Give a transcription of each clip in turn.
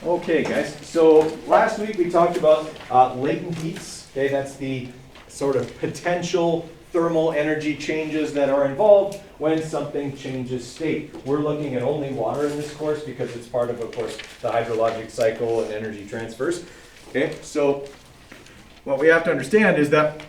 Okay, guys, so last week we talked about latent heats. Okay, that's the sort of potential thermal energy changes that are involved when something changes state. We're looking at only water in this course because it's part of course, the hydrologic cycle and energy transfers. Okay, so what we have to understand is that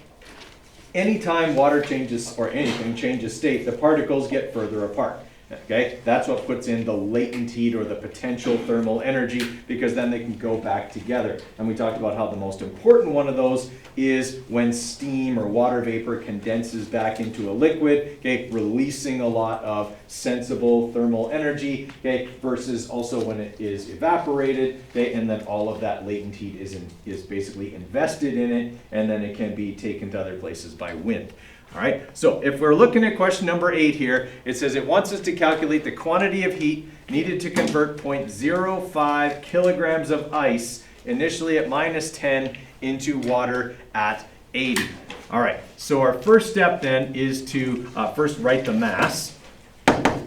anytime water changes or anything changes state, the particles get further apart. Okay, that's what puts in the latent heat or the potential thermal energy, because then they can go back together. And we talked about how the most important one of those is when steam or water vapor condenses back into a liquid, okay, releasing a lot of sensible thermal energy, okay, versus also when it is evaporated, okay, and then all of that latent heat is basically invested in it, and then it can be taken to other places by wind. All right, so if we're looking at question number 8 here, it says it wants us to calculate the quantity of heat needed to convert 0.05 kilograms of ice initially at -10 into water at 80. All right, so our first step then is to first write the mass.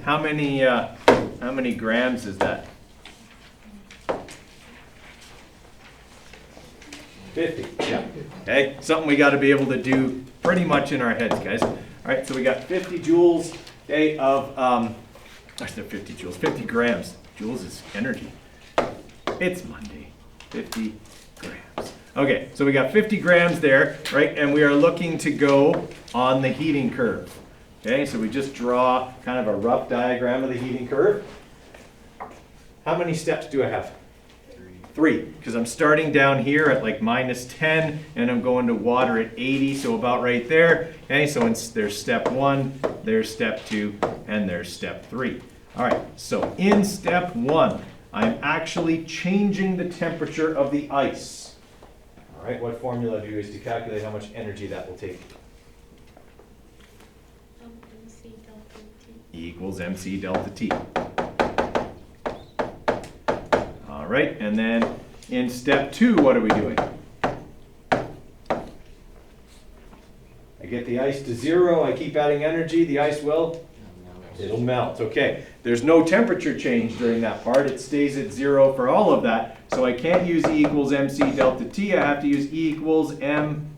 How many grams is that? 50, yeah. Okay, something we got to be able to do pretty much in our heads, guys. All right, so we got 50 joules, okay, of, gosh, they're 50 joules, 50 grams. Joules is energy. It's Monday, 50 grams. Okay, so we got 50 grams there, right, and we are looking to go on the heating curve. Okay, so we just draw kind of a rough diagram of the heating curve. How many steps do I have? 3, because I'm starting down here at like -10 and I'm going to water at 80, so about right there. Okay, so there's step 1, there's step 2, and there's step 3. All right, so in step 1, I'm actually changing the temperature of the ice. All right, what formula do you use to calculate how much energy that will take? MC delta T. E equals MC delta T. All right, and then in step 2, what are we doing? I get the ice to 0, I keep adding energy, the ice will? It'll melt, okay. There's no temperature change during that part, it stays at 0 for all of that, so I can't use E equals MC delta T, I have to use E equals M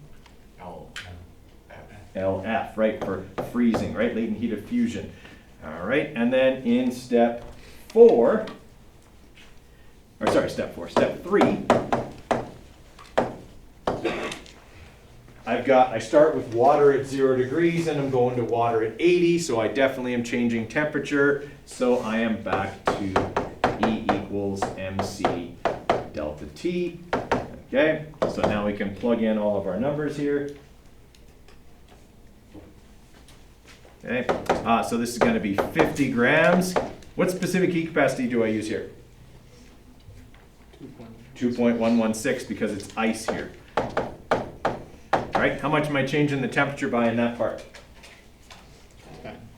LF, right, for freezing, right, latent heat of fusion. All right, and then in step 4, or sorry, step 3, I start with water at 0 degrees and I'm going to water at 80, so I definitely am changing temperature, so I am back to E equals MC delta T. Okay, so now we can plug in all of our numbers here. Okay, so this is going to be 50 grams. What specific heat capacity do I use here? 2.116 because it's ice here. All right, how much am I changing the temperature by in that part?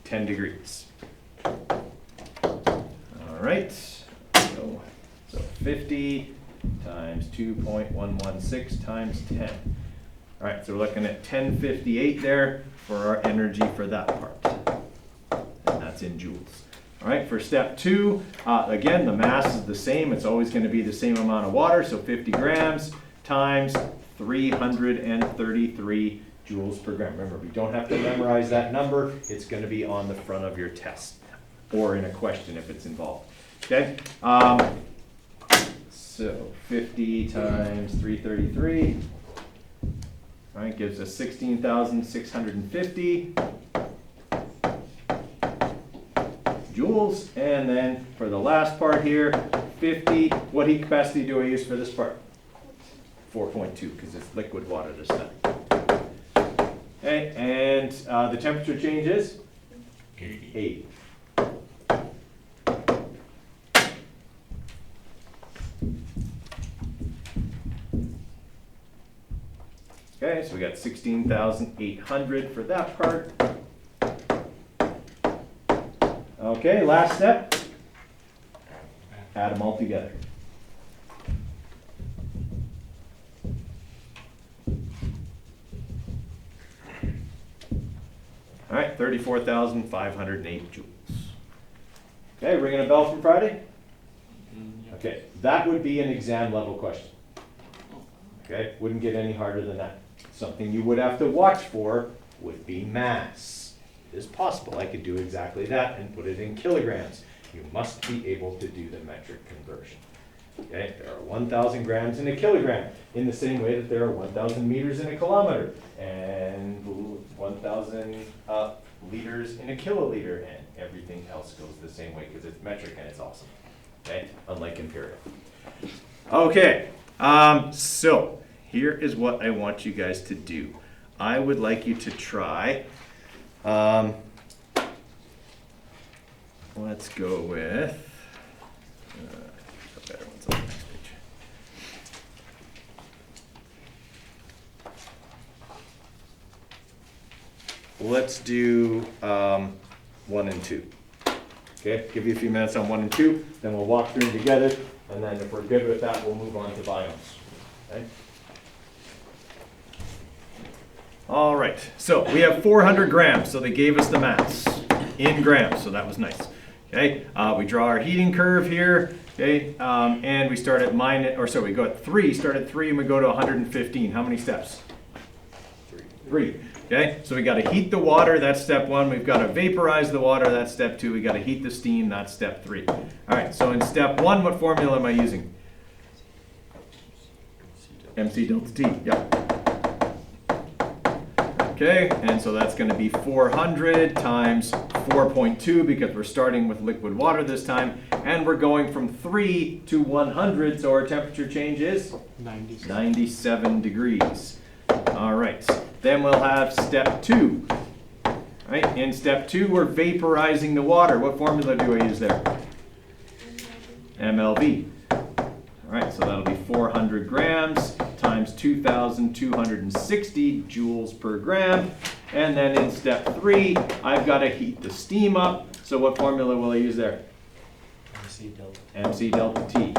10 degrees. All right, so 50 times 2.116 times 10. All right, so we're looking at 1058 there for our energy for that part. And that's in joules. All right, for step 2, again, the mass is the same. It's always going to be the same amount of water, so 50 grams times 333 joules per gram. Remember, we don't have to memorize that number. It's going to be on the front of your test or in a question if it's involved. Okay, so 50 times 333, all right, gives us 16,650. joules, and then for the last part here, 50, what heat capacity do I use for this part? 4.2, because it's liquid water this time. Okay, and the temperature change is? 80. Okay, so we got 16,800 for that part. Okay, last step. Add them all together. All right, 34,508 joules. Okay, ringing a bell from Friday? Okay, that would be an exam level question. Okay, wouldn't get any harder than that. Something you would have to watch for would be mass. It is possible I could do exactly that and put it in kilograms. You must be able to do the metric conversion. Okay, there are 1,000 grams in a kilogram, in the same way that there are 1,000 meters in a kilometer, and 1,000 liters in a kiloliter, and everything else goes the same way because it's metric and it's awesome. Okay, unlike imperial. Okay, so here is what I want you guys to do. I would like you to try, let's go with, better ones on the next page. Let's do 1 and 2. Okay, give you a few minutes on 1 and 2, then we'll walk through them together, and then if we're good with that, we'll move on to biomes. Okay? All right, so we have 400 grams, so they gave us the mass in grams, so that was nice. Okay, we draw our heating curve here, okay, and we start at we go at 3, start at 3, and we go to 115. How many steps? 3. Okay, so we got to heat the water, that's step 1. We've got to vaporize the water, that's step 2. We got to heat the steam, that's step 3. All right, so in step 1, what formula am I using? MC delta T, yep. Okay, and so that's going to be 400 times 4.2 because we're starting with liquid water this time, and we're going from 3 to 100, so our temperature change is 97 degrees. All right, then we'll have step 2. All right, in step 2, we're vaporizing the water. What formula do I use there? MLV. All right, so that'll be 400 grams times 2,260 joules per gram. And then in step 3, I've got to heat the steam up. So what formula will I use there? MC delta T.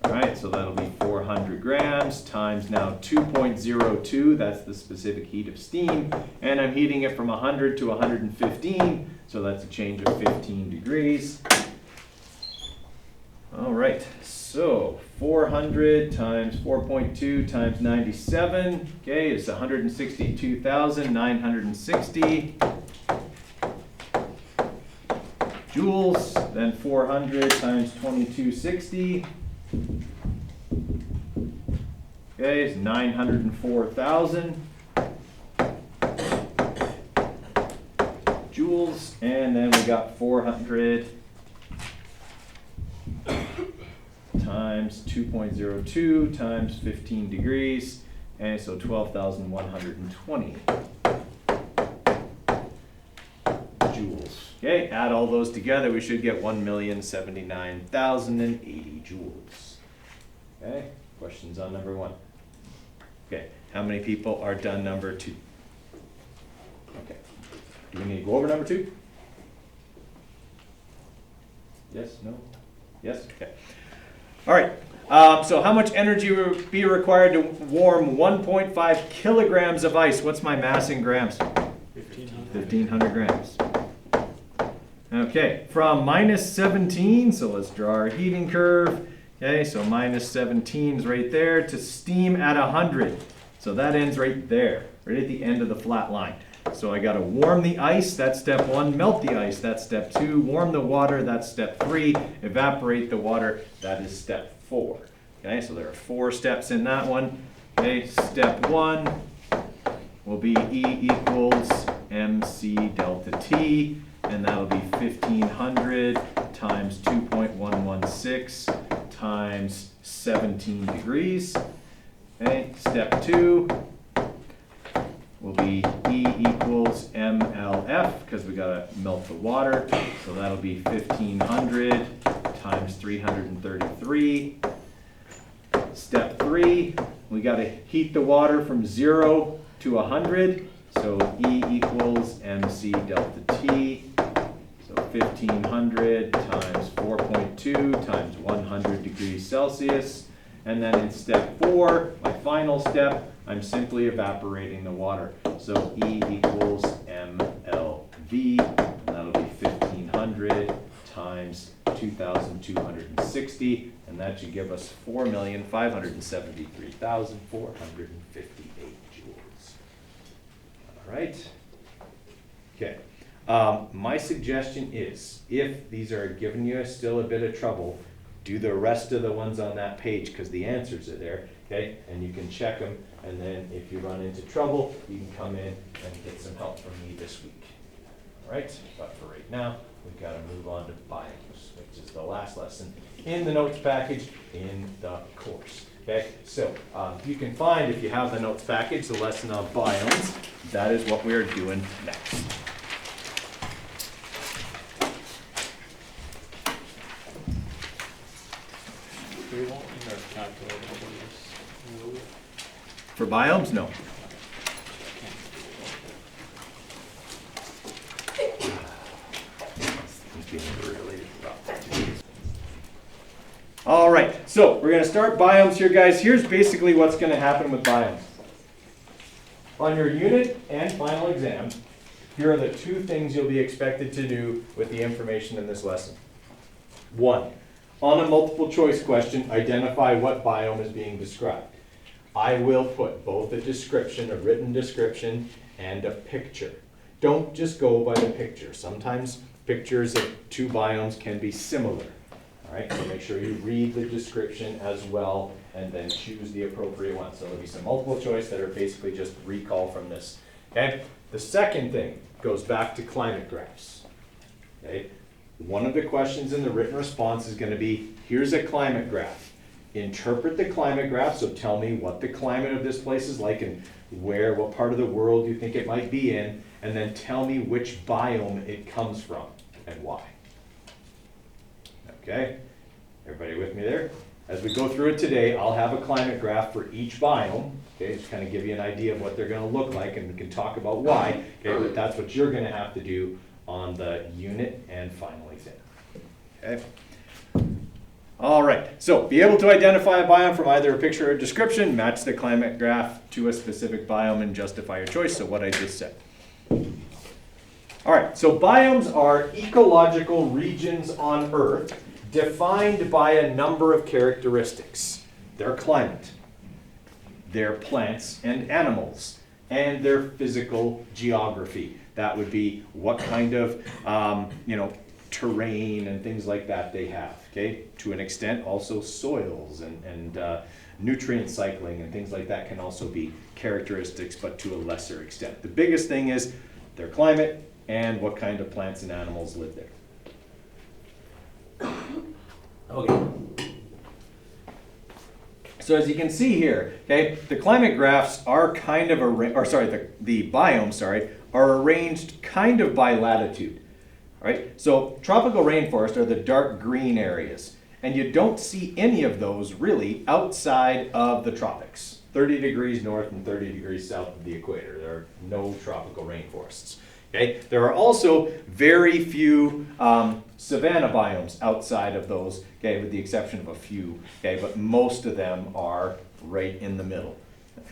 All right, so that'll be 400 grams times now 2.02. That's the specific heat of steam. And I'm heating it from 100 to 115. So that's a change of 15 degrees. All right, so 400 times 4.2 times 97, okay, is 162,960 joules. Then 400 times 2260, okay, is 904,000 joules. And then we got 400 times 2.02 times 15 degrees, and so 12,120 joules. Okay, add all those together, we should get 1,079,080 joules. Okay, questions on number 1? Okay, how many people are done number 2? Okay, do we need to go over number 2? Yes, no? Yes, okay. All right, so how much energy would be required to warm 1.5 kilograms of ice? What's my mass in grams? 1,500 grams. Okay, from minus 17, so let's draw our heating curve. Okay, so minus 17 is right there to steam at 100. So that ends right there, right at the end of the flat line. So I got to warm the ice, that's step 1. Melt the ice, that's step 2. Warm the water, that's step 3. Evaporate the water, that is step 4. Okay, so there are 4 steps in that one. Okay, step 1 will be E equals MC delta T, and that'll be 1,500 times 2.116 times 17 degrees. Okay, step 2 will be E equals MLF, because we gotta melt the water. So that'll be 1,500 times 333. Step 3, we gotta heat the water from 0 to 100. So E equals MC delta T. So 1,500 times 4.2 times 100 degrees Celsius. And then in step 4, my final step, I'm simply evaporating the water. So E equals MLV, and that'll be 1,500 times 2,260, and that should give us 4,573,458 joules. All right. Okay. My suggestion is, if these are giving you still a bit of trouble, do the rest of the ones on that page because the answers are there, okay? And you can check them, and then if you run into trouble, you can come in and get some help from me this week. All right, but for right now, we've got to move on to Biomes, which is the last lesson in the notes package in the course. Okay, so you can find, if you have the notes package, the lesson on biomes. That is what we're doing next. We won't need our calculator for this, will we? For biomes, no. All right, so we're going to start biomes here, guys. Here's basically what's going to happen with biomes. On your unit and final exam, here are the two things you'll be expected to do with the information in this lesson. One, on a multiple choice question, identify what biome is being described. I will put both a description, a written description, and a picture. Don't just go by the picture. Sometimes pictures of two biomes can be similar. All right, so make sure you read the description as well and then choose the appropriate one. So there'll be some multiple choice that are basically just recall from this. Okay, the second thing goes back to climate graphs. Okay, one of the questions in the written response is going to be, here's a climate graph. Interpret the climate graph, so tell me what the climate of this place is like and what part of the world you think it might be in, and then tell me which biome it comes from and why. Okay, everybody with me there? As we go through it today, I'll have a climate graph for each biome, okay, just kind of give you an idea of what they're going to look like, and we can talk about why, okay, but that's what you're going to have to do on the unit and final exam. Okay. All right, so be able to identify a biome from either a picture or a description, match the climate graph to a specific biome, and justify your choice, so what I just said. All right, so biomes are ecological regions on Earth defined by a number of characteristics. Their climate, their plants and animals, and their physical geography. That would be what kind of terrain and things like that they have. Okay, to an extent, also soils and nutrient cycling and things like that can also be characteristics, but to a lesser extent. The biggest thing is their climate and what kind of plants and animals live there. Okay. So as you can see here, okay, the climate graphs are kind of the biomes, are arranged kind of by latitude. Right? So tropical rainforest are the dark green areas, and you don't see any of those really outside of the tropics. 30 degrees north and 30 degrees south of the equator. There are no tropical rainforests. Okay? There are also very few savanna biomes outside of those, okay, with the exception of a few, okay, but most of them are right in the middle.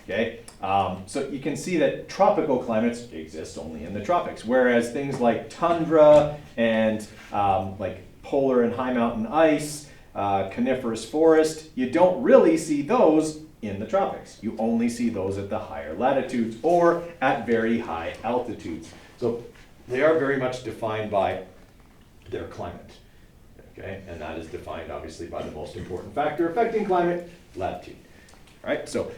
Okay, so you can see that tropical climates exist only in the tropics, whereas things like tundra and like polar and high mountain ice, coniferous forest, you don't really see those in the tropics. You only see those at the higher latitudes or at very high altitudes. So they are very much defined by their climate. Okay, and that is defined obviously by the most important factor affecting climate, latitude. Right, so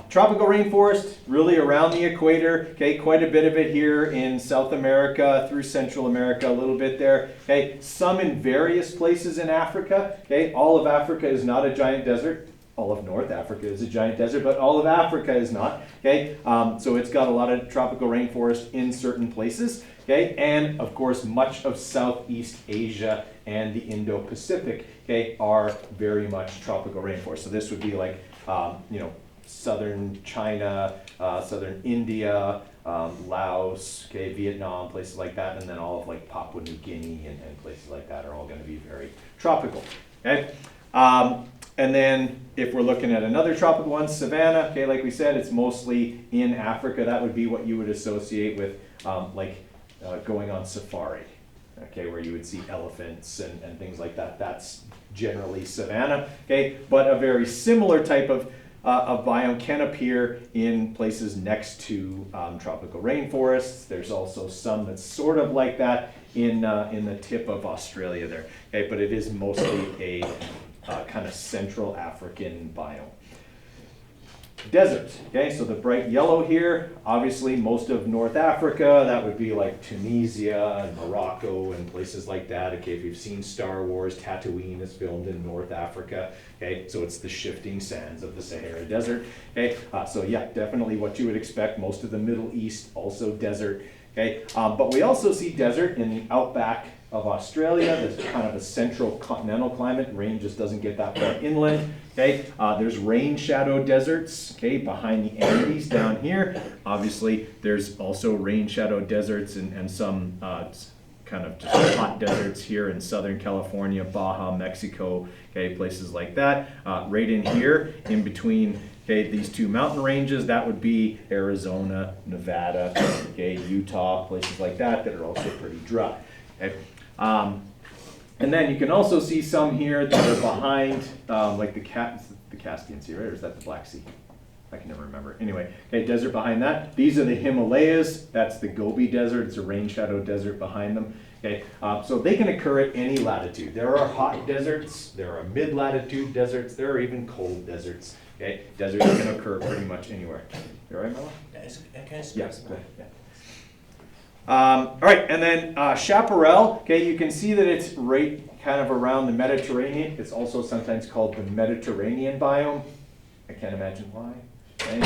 tropical rainforest, really around the equator, okay, quite a bit of it here in South America, through Central America, a little bit there, okay, some in various places in Africa, okay, all of Africa is not a giant desert, all of North Africa is a giant desert, but all of Africa is not, okay, so it's got a lot of tropical rainforest in certain places, okay, and of course much of Southeast Asia and the Indo-Pacific, okay, are very much tropical rainforest, so this would be like southern China, southern India, Laos, okay, Vietnam, places like that, and then all of like Papua New Guinea and places like that are all going to be very tropical. Okay, and then if we're looking at another tropical one, savanna, okay, like we said, it's mostly in Africa. That would be what you would associate with going on safari. okay, where you would see elephants and things like that. That's generally savanna, okay? But a very similar type of biome can appear in places next to tropical rainforests. There's also some that's sort of like that in the tip of Australia there, okay? But it is mostly a kind of Central African biome. Desert, okay, so the bright yellow here, obviously most of North Africa, that would be like Tunisia and Morocco and places like that. Okay, if you've seen Star Wars, Tatooine is filmed in North Africa, okay, so it's the shifting sands of the Sahara Desert, okay, so yeah, definitely what you would expect. Most of the Middle East, also desert, okay, but we also see desert in the outback of Australia. That's kind of a central continental climate. Rain just doesn't get that far inland. Okay, there's rain shadow deserts, okay, behind the Andes down here. Obviously, there's also rain shadow deserts and some kind of just hot deserts here in Southern California, Baja, Mexico, okay, places like that. Right in here, in between, okay, these two mountain ranges, that would be Arizona, Nevada, okay, Utah, places like that are also pretty dry. Okay. And then you can also see some here that are behind, like the Caspian Sea, right? Or is that the Black Sea? I can never remember. Anyway, okay, desert behind that. These are the Himalayas. That's the Gobi Desert. It's a rain shadow desert behind them. Okay, so they can occur at any latitude. There are hot deserts. There are mid-latitude deserts. There are even cold deserts. Okay, deserts can occur pretty much anywhere. You all right, Mela? Yes. Go ahead. Yeah. All right, and then chaparral, okay, you can see that it's right kind of around the Mediterranean. It's also sometimes called the Mediterranean biome. I can't imagine why. Okay.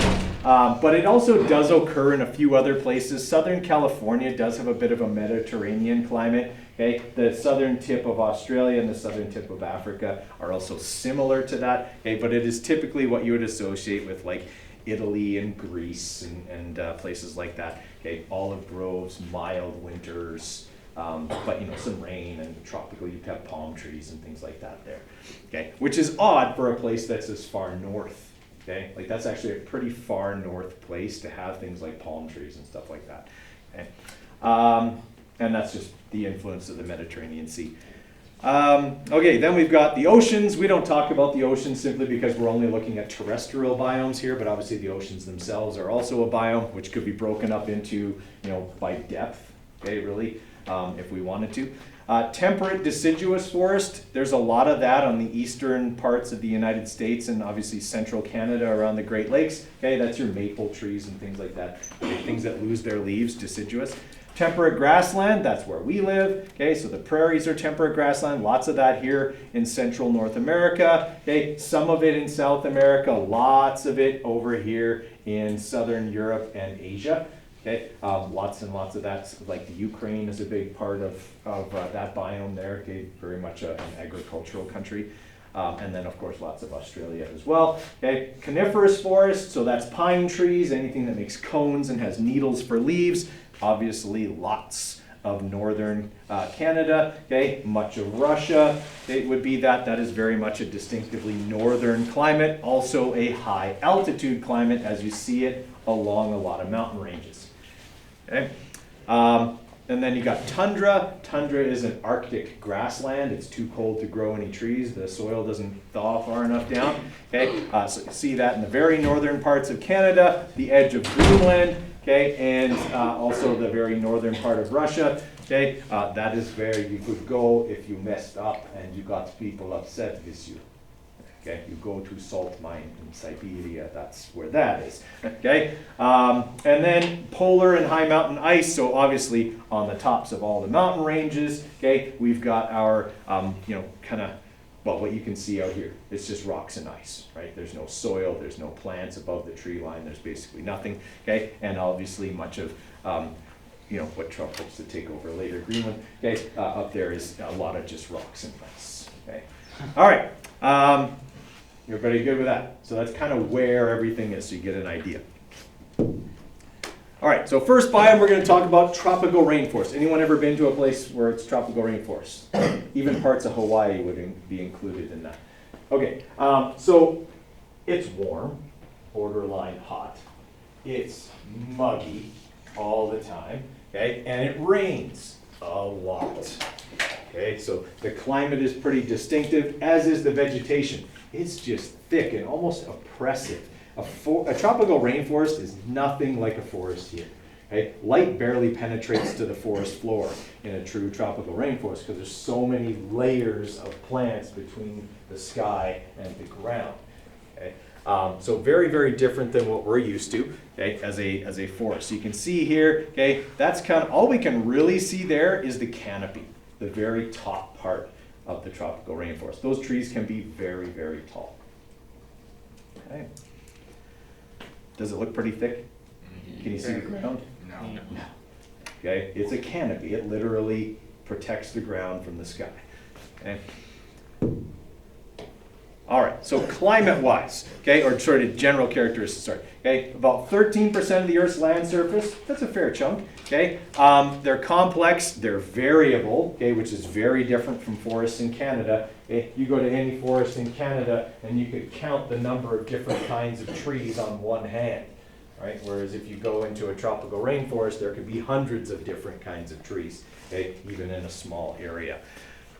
But it also does occur in a few other places. Southern California does have a bit of a Mediterranean climate. Okay, the southern tip of Australia and the southern tip of Africa are also similar to that. Okay, but it is typically what you would associate with like Italy and Greece and places like that. Okay, olive groves, mild winters, but you know, some rain and tropical. You have palm trees and things like that there. Okay, which is odd for a place that's as far north. Okay, like that's actually a pretty far north place to have things like palm trees and stuff like that. Okay, and that's just the influence of the Mediterranean Sea. Okay, then we've got the oceans. We don't talk about the oceans simply because we're only looking at terrestrial biomes here, but obviously the oceans themselves are also a biome, which could be broken up into, you know, by depth, okay, really, if we wanted to. Temperate deciduous forest, there's a lot of that on the eastern parts of the United States and obviously central Canada around the Great Lakes. Okay, that's your maple trees and things like that, okay, things that lose their leaves, deciduous. Temperate grassland, that's where we live. Okay, so the prairies are temperate grassland, lots of that here in central North America. Okay, some of it in South America, lots of it over here in southern Europe and Asia. Okay, lots and lots of that, like the Ukraine is a big part of that biome there, okay, very much an agricultural country. And then of course lots of Australia as well. Okay, coniferous forest, so that's pine trees, anything that makes cones and has needles for leaves. Obviously lots of northern Canada, okay, much of Russia, it would be that is very much a distinctively northern climate, also a high altitude climate as you see it along a lot of mountain ranges. Okay. And then you got tundra. Tundra is an Arctic grassland. It's too cold to grow any trees. The soil doesn't thaw far enough down. Okay, so you see that in the very northern parts of Canada, the edge of Greenland, okay, and also the very northern part of Russia. Okay, that is where you could go if you messed up and you got people upset with you. Okay, you go to salt mine in Siberia, that's where that is. Okay, and then polar and high mountain ice, so obviously on the tops of all the mountain ranges, okay, we've got our, you know, kind of, well, what you can see out here, it's just rocks and ice, right? There's no soil, there's no plants above the tree line, there's basically nothing, okay, and obviously much of, you know, what Trump hopes to take over later, Greenland, okay, up there is a lot of just rocks and ice, okay. All right. Everybody good with that? So that's kind of where everything is, so you get an idea. All right, so first biome, we're going to talk about tropical rainforest. Anyone ever been to a place where it's tropical rainforest? Even parts of Hawaii would be included in that. Okay, so it's warm, borderline hot. It's muggy all the time, okay? And it rains a lot. Okay, so the climate is pretty distinctive, as is the vegetation. It's just thick and almost oppressive. A tropical rainforest is nothing like a forest here. Okay? Light barely penetrates to the forest floor in a true tropical rainforest because there's so many layers of plants between the sky and the ground. Okay? So very, very different than what we're used to, okay, as a forest. So you can see here, okay, that's kind of, all we can really see there is the canopy, the very top part of the tropical rainforest. Those trees can be very, very tall. Okay. Does it look pretty thick? Can you see the ground? No. Okay, it's a canopy. It literally protects the ground from the sky. Okay. All right, so climate-wise, okay, or sort of general characteristics, sorry, okay, about 13% of the Earth's land surface, that's a fair chunk, okay. They're complex, they're variable, okay, which is very different from forests in Canada. Okay? You go to any forest in Canada and you could count the number of different kinds of trees on one hand, right? Whereas if you go into a tropical rainforest, there could be hundreds of different kinds of trees, okay, even in a small area.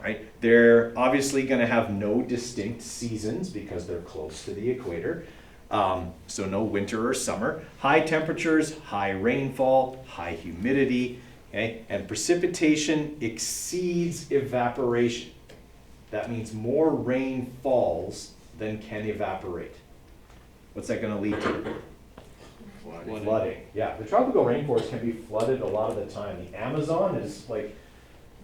Right? They're obviously going to have no distinct seasons because they're close to the equator. So no winter or summer. High temperatures, high rainfall, high humidity, okay? And precipitation exceeds evaporation. That means more rain falls than can evaporate. What's that going to lead to? Flooding. Yeah, the tropical rainforest can be flooded a lot of the time. The Amazon is like,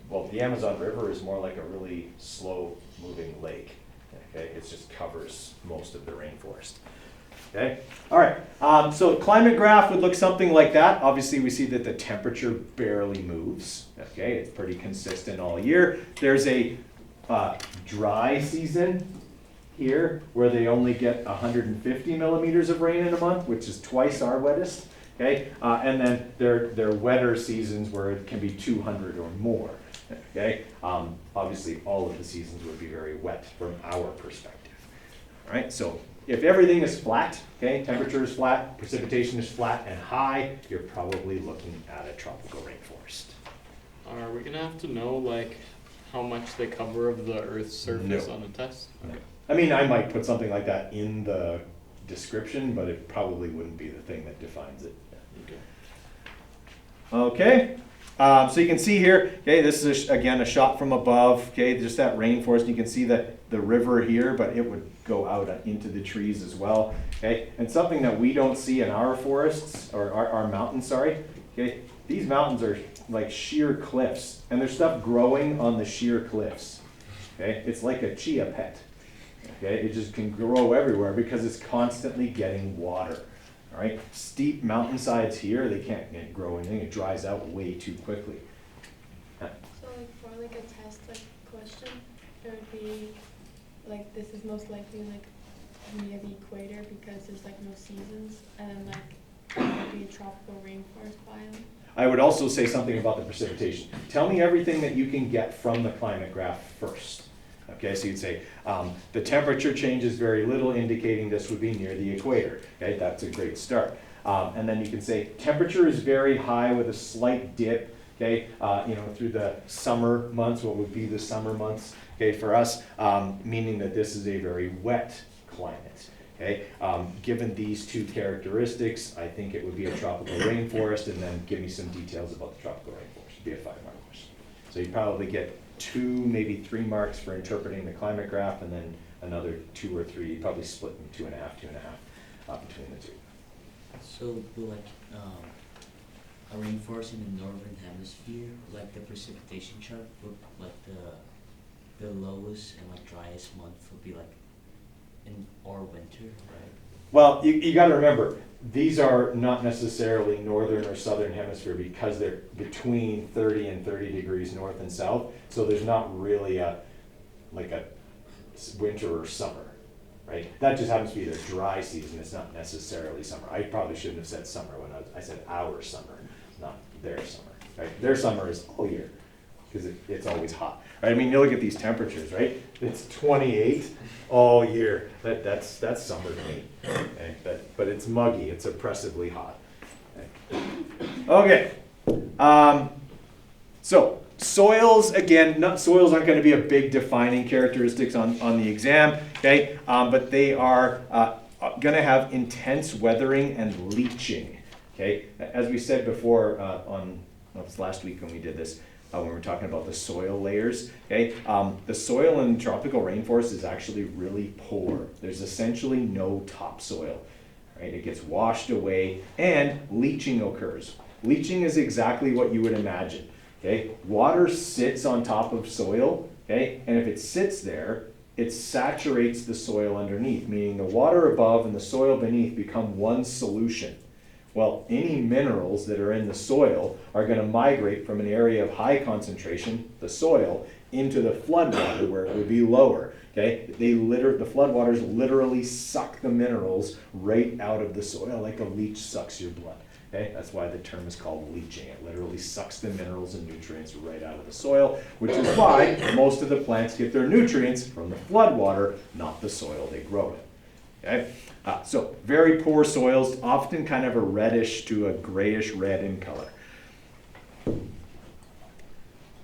well, the Amazon River is more like a really slow-moving lake. Okay, it just covers most of the rainforest. Okay, all right. So climate graph would look something like that. Obviously, we see that the temperature barely moves. Okay, it's pretty consistent all year. There's a dry season here where they only get 150 millimeters of rain in a month, which is twice our wettest. Okay, and then there are wetter seasons where it can be 200 or more. Okay, obviously all of the seasons would be very wet from our perspective. All right, so if everything is flat, okay, temperature is flat, precipitation is flat and high, you're probably looking at a tropical rainforest. Are we gonna have to know like how much they cover of the Earth's surface on the test? Okay. I mean, I might put something like that in the description, but it probably wouldn't be the thing that defines it. Okay. So you can see here, okay, this is again a shot from above, okay, just that rainforest. You can see the river here, but it would go out into the trees as well, okay. And something that we don't see in our forests, or our mountains, sorry, okay, these mountains are like sheer cliffs, and there's stuff growing on the sheer cliffs, okay. It's like a chia pet, okay. It just can grow everywhere because it's constantly getting water. All right, steep mountainsides here, they can't grow anything. It dries out way too quickly. So like for like a test like question, it would be like this is most likely like near the equator because there's like no seasons, and then like it would be a tropical rainforest biome. I would also say something about the precipitation. Tell me everything that you can get from the climate graph first. Okay, so you'd say the temperature changes very little, indicating this would be near the equator. Okay, that's a great start. And then you can say temperature is very high with a slight dip. Okay, through the summer months, what would be the summer months? Okay, for us, meaning that this is a very wet climate. Okay, given these two characteristics, I think it would be a tropical rainforest. And then give me some details about the tropical rainforest. It'd be a 5-mark question. So you probably get 2, maybe 3 marks for interpreting the climate graph, and then another 2 or 3, probably split in 2.5, 2.5 between the two. So, like a rainforest in the northern hemisphere, like the precipitation chart, would like the lowest and like driest month would be like in or winter, right? Well, you got to remember, these are not necessarily northern or southern hemisphere because they're between 30 and 30 degrees north and south. So there's not really a winter or summer, right? That just happens to be the dry season. It's not necessarily summer. I probably shouldn't have said summer when I said our summer, not their summer, right? Their summer is all year because it's always hot. Right? I mean, you look at these temperatures, right? It's 28 all year. That's summer to me. Okay? But it's muggy. It's oppressively hot. Okay. So Soils, again, soils aren't going to be a big defining characteristics on the exam, okay? But they are going to have intense weathering and leaching, okay? As we said before it was last week when we did this, when we were talking about the soil layers, okay? The soil in tropical rainforest is actually really poor. There's essentially no topsoil, right? It gets washed away and leaching occurs. Leaching is exactly what you would imagine. Okay, water sits on top of soil, okay, and if it sits there, it saturates the soil underneath, meaning the water above and the soil beneath become one solution. Well, any minerals that are in the soil are going to migrate from an area of high concentration, the soil, into the floodwater where it would be lower. Okay, the floodwaters literally suck the minerals right out of the soil like a leech sucks your blood. Okay, that's why the term is called leaching. It literally sucks the minerals and nutrients right out of the soil, which is why most of the plants get their nutrients from the floodwater, not the soil they grow in. Okay, so very poor soils, often kind of a reddish to a grayish red in color.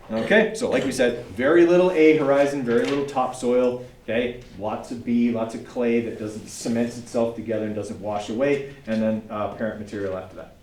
Okay, so like we said, very little A horizon, very little topsoil. Okay, lots of B, lots of clay that doesn't cements itself together and doesn't wash away, and then parent material after that.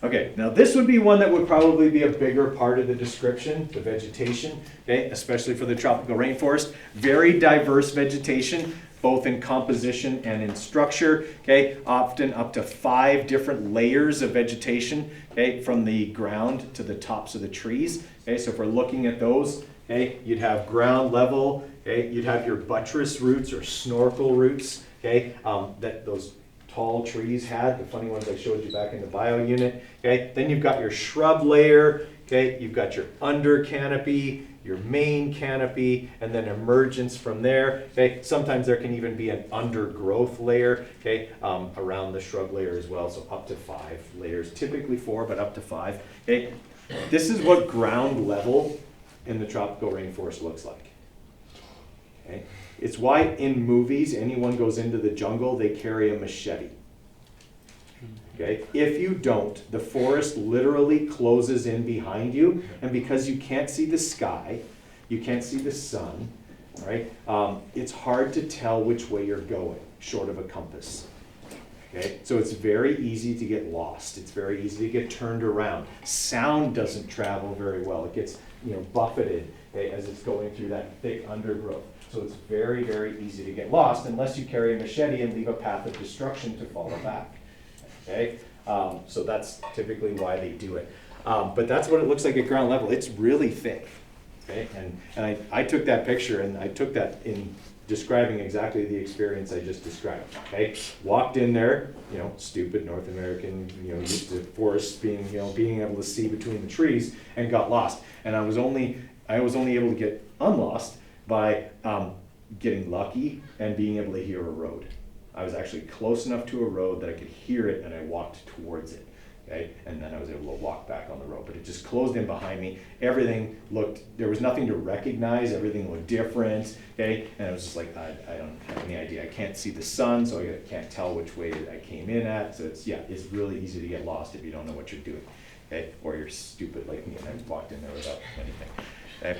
Okay, now this would be one that would probably be a bigger part of the description, the vegetation, okay, especially for the tropical rainforest. Very diverse vegetation, both in composition and in structure, okay, often up to 5 different layers of vegetation, okay, from the ground to the tops of the trees. Okay, so if we're looking at those, okay, you'd have ground level, okay, you'd have your buttress roots or snorkel roots, okay, that those tall trees had, the funny ones I showed you back in the bio unit. Okay, then you've got your shrub layer, okay, you've got your under canopy, your main canopy, and then emergence from there. Okay, sometimes there can even be an undergrowth layer, okay, around the shrub layer as well, so up to 5 layers, typically 4, but up to 5. Okay, this is what ground level in the tropical rainforest looks like. Okay. It's why in movies, anyone goes into the jungle, they carry a machete. Okay? If you don't, the forest literally closes in behind you, and because you can't see the sky, you can't see the sun, right? It's hard to tell which way you're going, short of a compass. Okay? So it's very easy to get lost. It's very easy to get turned around. Sound doesn't travel very well. It gets, buffeted, okay, as it's going through that thick undergrowth. So it's very, very easy to get lost unless you carry a machete and leave a path of destruction to follow back. Okay, so that's typically why they do it. But that's what it looks like at ground level. It's really thick. Okay, and I took that picture and I took that in describing exactly the experience I just described. Okay, walked in there, stupid North American, used to forests being able to see between the trees, and got lost. And I was only able to get unlost by getting lucky and being able to hear a road. I was actually close enough to a road that I could hear it, and I walked towards it. Okay, and then I was able to walk back on the road, but it just closed in behind me. Everything there was nothing to recognize. Everything looked different. Okay, and I was just like, I don't have any idea. I can't see the sun, so I can't tell which way I came in at. So it's really easy to get lost if you don't know what you're doing. Okay, or you're stupid like me, and I walked in there without anything. Okay.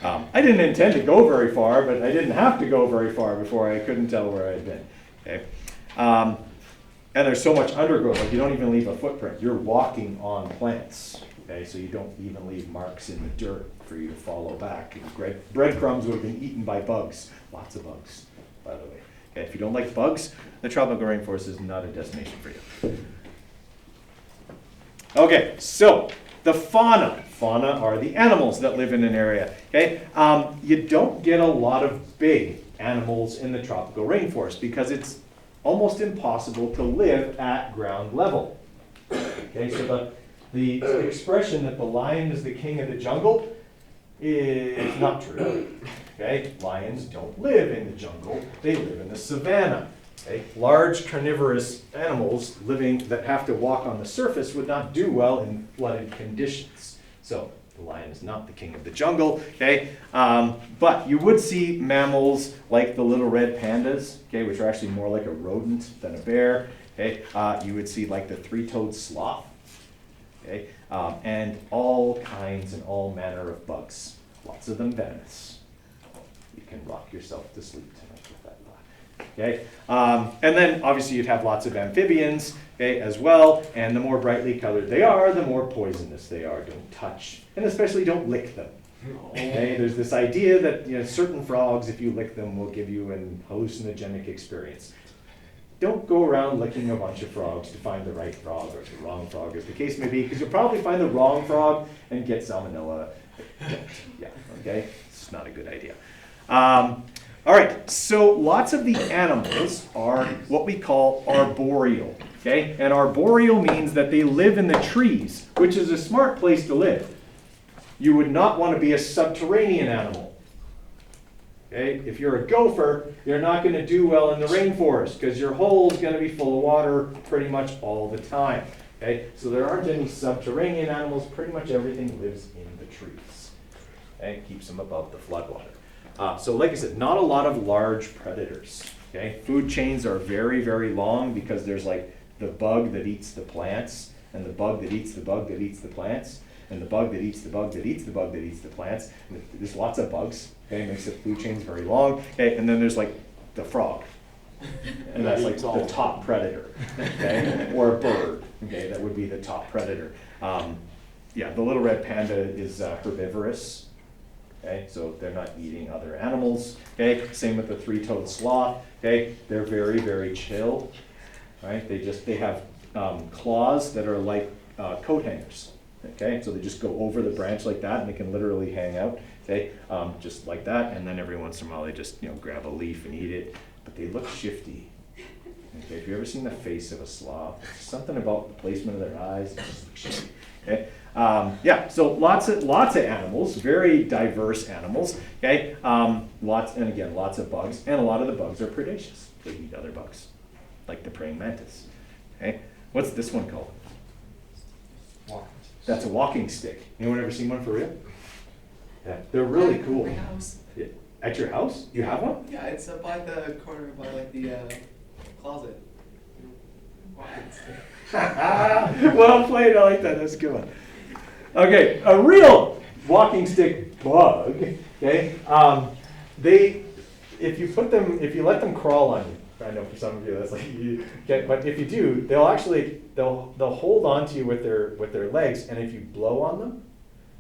I didn't intend to go very far, but I didn't have to go very far before I couldn't tell where I'd been. Okay. And there's so much undergrowth, like you don't even leave a footprint. You're walking on plants, okay? So you don't even leave marks in the dirt for you to follow back. Breadcrumbs would have been eaten by bugs. Lots of bugs, by the way. Okay, if you don't like bugs, the tropical rainforest is not a destination for you. Okay, so the fauna. Fauna are the animals that live in an area, okay? You don't get a lot of big animals in the tropical rainforest because it's almost impossible to live at ground level. Okay, so the expression that the lion is the king of the jungle is not true. Okay, lions don't live in the jungle, they live in the savanna. Okay, large carnivorous animals that have to walk on the surface would not do well in flooded conditions. So the lion is not the king of the jungle, okay? But you would see mammals like the little red pandas, okay, which are actually more like a rodent than a bear, okay? You would see like the 3-toed sloth, okay? And all kinds and all manner of bugs, lots of them venomous. You can rock yourself to sleep tonight with that thought, okay? And then obviously you'd have lots of amphibians, okay, as well, and the more brightly colored they are, the more poisonous they are. Don't touch, and especially don't lick them. Okay, there's this idea that, you know, certain frogs, if you lick them, will give you an hallucinogenic experience. Don't go around licking a bunch of frogs to find the right frog or the wrong frog, as the case may be, because you'll probably find the wrong frog and get salmonella. Yeah, okay, it's not a good idea. All right, so lots of the animals are what we call arboreal, okay? And arboreal means that they live in the trees, which is a smart place to live. You would not want to be a subterranean animal. Okay? If you're a gopher, you're not going to do well in the rainforest because your hole is going to be full of water pretty much all the time. Okay? So there aren't any subterranean animals. Pretty much everything lives in the trees. Okay? Keeps them above the floodwater. So like I said, not a lot of large predators. Okay? Food chains are very, very long because there's like the bug that eats the plants and the bug that eats the bug that eats the plants. And the bug that eats the bug that eats the bug that eats the plants. And there's lots of bugs, okay, makes the food chains very long. Okay, and then there's like the frog. And that's like the top predator, okay, or a bird, okay, that would be the top predator. Yeah, the little red panda is herbivorous, okay, so they're not eating other animals, okay. Same with the three-toed sloth, okay, they're very, very chill, right. They have claws that are like coat hangers. Okay, so they just go over the branch like that, and they can literally hang out. Okay, just like that, and then every once in a while they just grab a leaf and eat it. But they look shifty. Okay, if you've ever seen the face of a sloth, there's something about the placement of their eyes. They just look shifty. Okay, yeah. So lots of animals, very diverse animals. Okay, lots of bugs, and a lot of the bugs are predaceous. They eat other bugs, like the praying mantis. Okay, what's this one called? That's a walking stick. Anyone ever seen one for real? Yeah, they're really cool. At my house. Yeah. At your house? You have one? Yeah, it's up by the corner by like the closet. Walking stick. Well played, I like that, that's a good one. Okay, a real walking stick bug, okay, if you let them crawl on you, I know for some of you that's like, but if you do, they'll hold on to you with their legs, and if you blow on them,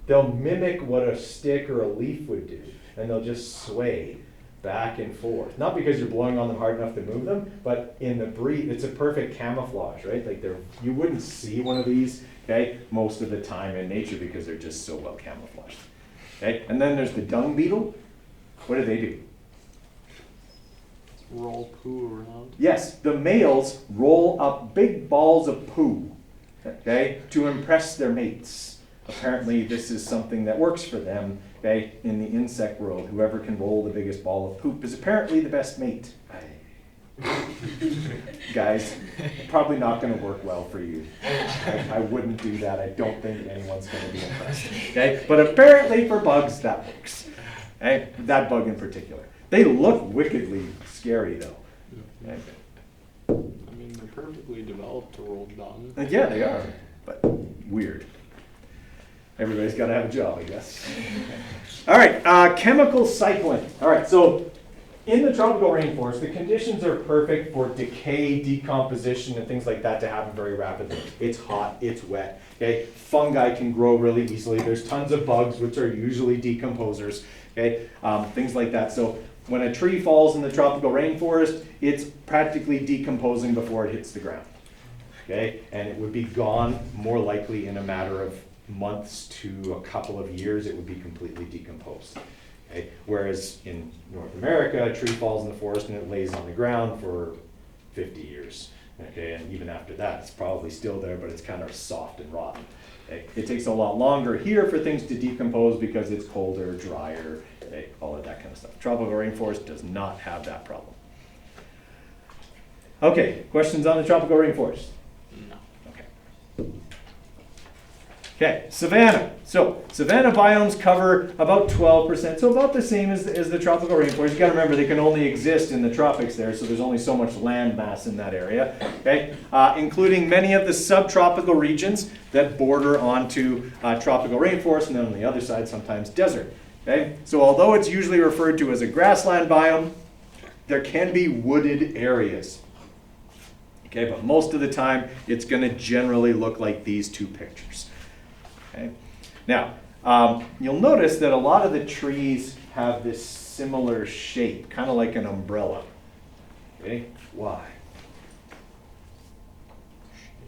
they'll mimic what a stick or a leaf would do, and they'll just sway back and forth. Not because you're blowing on them hard enough to move them, but in the breeze, it's a perfect camouflage, right? Like you wouldn't see one of these, okay, most of the time in nature because they're just so well camouflaged. Okay, and then there's the dung beetle. What do? Roll poo around. Yes, the males roll up big balls of poo, okay, to impress their mates. Apparently this is something that works for them, okay, in the insect world. Whoever can roll the biggest ball of poop is apparently the best mate. Guys, probably not going to work well for you. I wouldn't do that. I don't think anyone's going to be impressed, okay? But apparently for bugs that works, okay? That bug in particular. They look wickedly scary, though. I mean, they're perfectly developed to roll dung. Yeah, they are, but weird. Everybody's got to have a job, I guess. All right, chemical cycling. All right, so in the tropical rainforest, the conditions are perfect for decay, decomposition, and things like that to happen very rapidly. It's hot, it's wet. Okay, fungi can grow really easily. There's tons of bugs, which are usually decomposers. Okay, things like that. So when a tree falls in the tropical rainforest, it's practically decomposing before it hits the ground. Okay, and it would be gone more likely in a matter of months to a couple of years. It would be completely decomposed. Okay, whereas in North America, a tree falls in the forest and it lays on the ground for 50 years. Okay, and even after that, it's probably still there, but it's kind of soft and rotten. Okay, it takes a lot longer here for things to decompose because it's colder, drier, okay, all of that kind of stuff. Tropical rainforest does not have that problem. Okay, questions on the tropical rainforest? No. Okay. Okay, savanna. So savanna biomes cover about 12%, so about the same as the tropical rainforest. You gotta remember they can only exist in the tropics there, so there's only so much land mass in that area. Okay, including many of the subtropical regions that border onto tropical rainforest, and then on the other side sometimes desert. Okay, so although it's usually referred to as a grassland biome, there can be wooded areas. Okay, but most of the time it's gonna generally look like these two pictures. Okay. Now, you'll notice that a lot of the trees have this similar shape, kind of like an umbrella. Okay, why?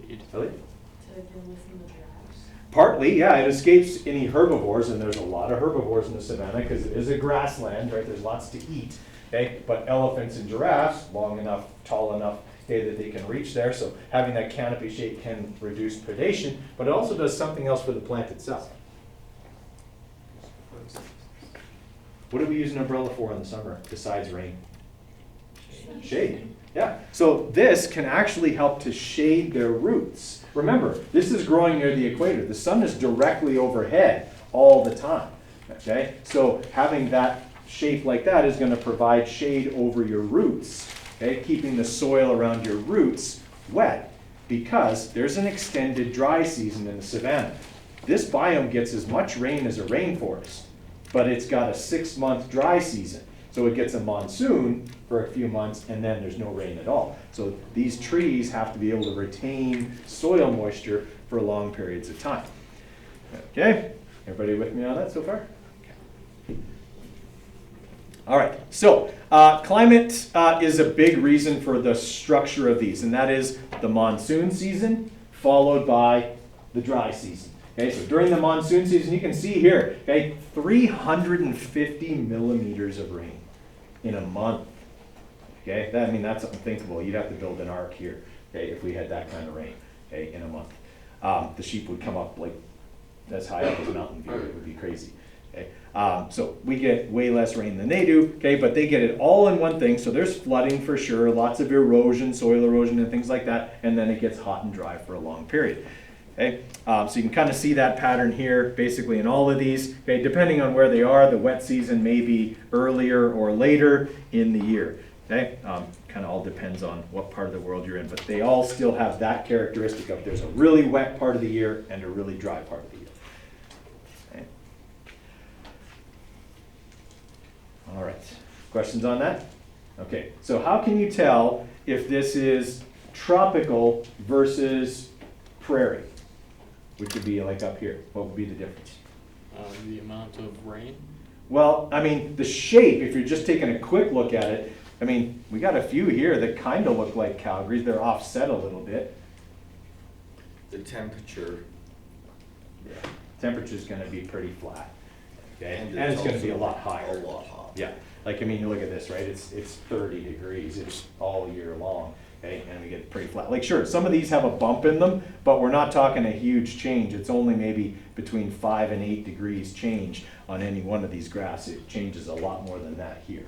Shade. Really? To deal with some of the drafts. Partly, yeah, it escapes any herbivores, and there's a lot of herbivores in the savanna because it is a grassland, right? There's lots to eat. Okay, but elephants and giraffes, long enough, tall enough, okay, that they can reach there. So having that canopy shape can reduce predation, but it also does something else for the plant itself. What do we use an umbrella for in the summer besides rain? Shade. Yeah. So this can actually help to shade their roots. Remember, this is growing near the equator. The sun is directly overhead all the time. Okay? So having that shape like that is going to provide shade over your roots. Okay? Keeping the soil around your roots wet, because there's an extended dry season in the savanna. This biome gets as much rain as a rainforest, but it's got a 6-month dry season. So it gets a monsoon for a few months, and then there's no rain at all. So these trees have to be able to retain soil moisture for long periods of time. Okay, everybody with me on that so far? Okay. All right, so climate is a big reason for the structure of these, and that is the monsoon season followed by the dry season. Okay, so during the monsoon season, you can see here, okay, 350 millimeters of rain in a month. Okay, that, I mean, that's unthinkable. You'd have to build an ark here, okay, if we had that kind of rain, okay, in a month. The sheep would come up like as high up as Mountain View. It would be crazy. Okay, so we get way less rain than they do. Okay, but they get it all in one thing. So there's flooding for sure, lots of erosion, soil erosion, and things like that, and then it gets hot and dry for a long period. Okay, so you can kind of see that pattern here, basically in all of these. Okay, depending on where they are, the wet season may be earlier or later in the year. Okay, kind of all depends on what part of the world you're in, but they all still have that characteristic of there's a really wet part of the year and a really dry part of the year. Okay. All right, questions on that? Okay, so how can you tell if this is tropical versus prairie? Which would be like up here. What would be the difference? The amount of rain. Well, I mean, the shape, if you're just taking a quick look at it, I mean, we got a few here that kind of look like Calgary's. They're offset a little bit. The temperature. Yeah. Temperature's going to be pretty flat. Okay, And and it's going to also be a lot higher. A lot hot. Yeah, like, I mean, you look at this, right? It's 30 degrees. It's all year long. Okay, and we get pretty flat. Like, sure, some of these have a bump in them, but we're not talking a huge change. It's only maybe between 5 and 8 degrees change on any one of these graphs. It changes a lot more than that here.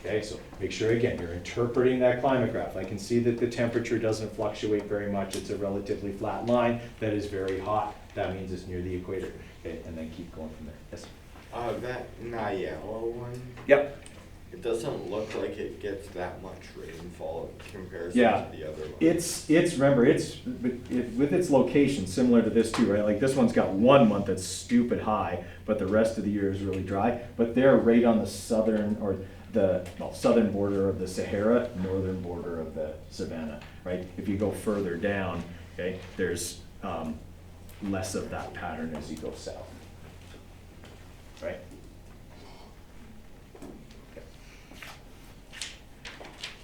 Okay, so make sure, again, you're interpreting that climate graph. I can see that the temperature doesn't fluctuate very much. It's a relatively flat line that is very hot. That means it's near the equator. Okay, and then keep going from there. Yes? That yellow one, Yep. it doesn't look like it gets that much rainfall in comparison Yeah. to the other one. Remember, with its location, similar to this too, right? Like this one's got 1 month that's stupid high, but the rest of the year is really dry. But they're right on the southern, or the southern border of the Sahara, northern border of the savanna, right? If you go further down, okay, there's less of that pattern as you go south, right?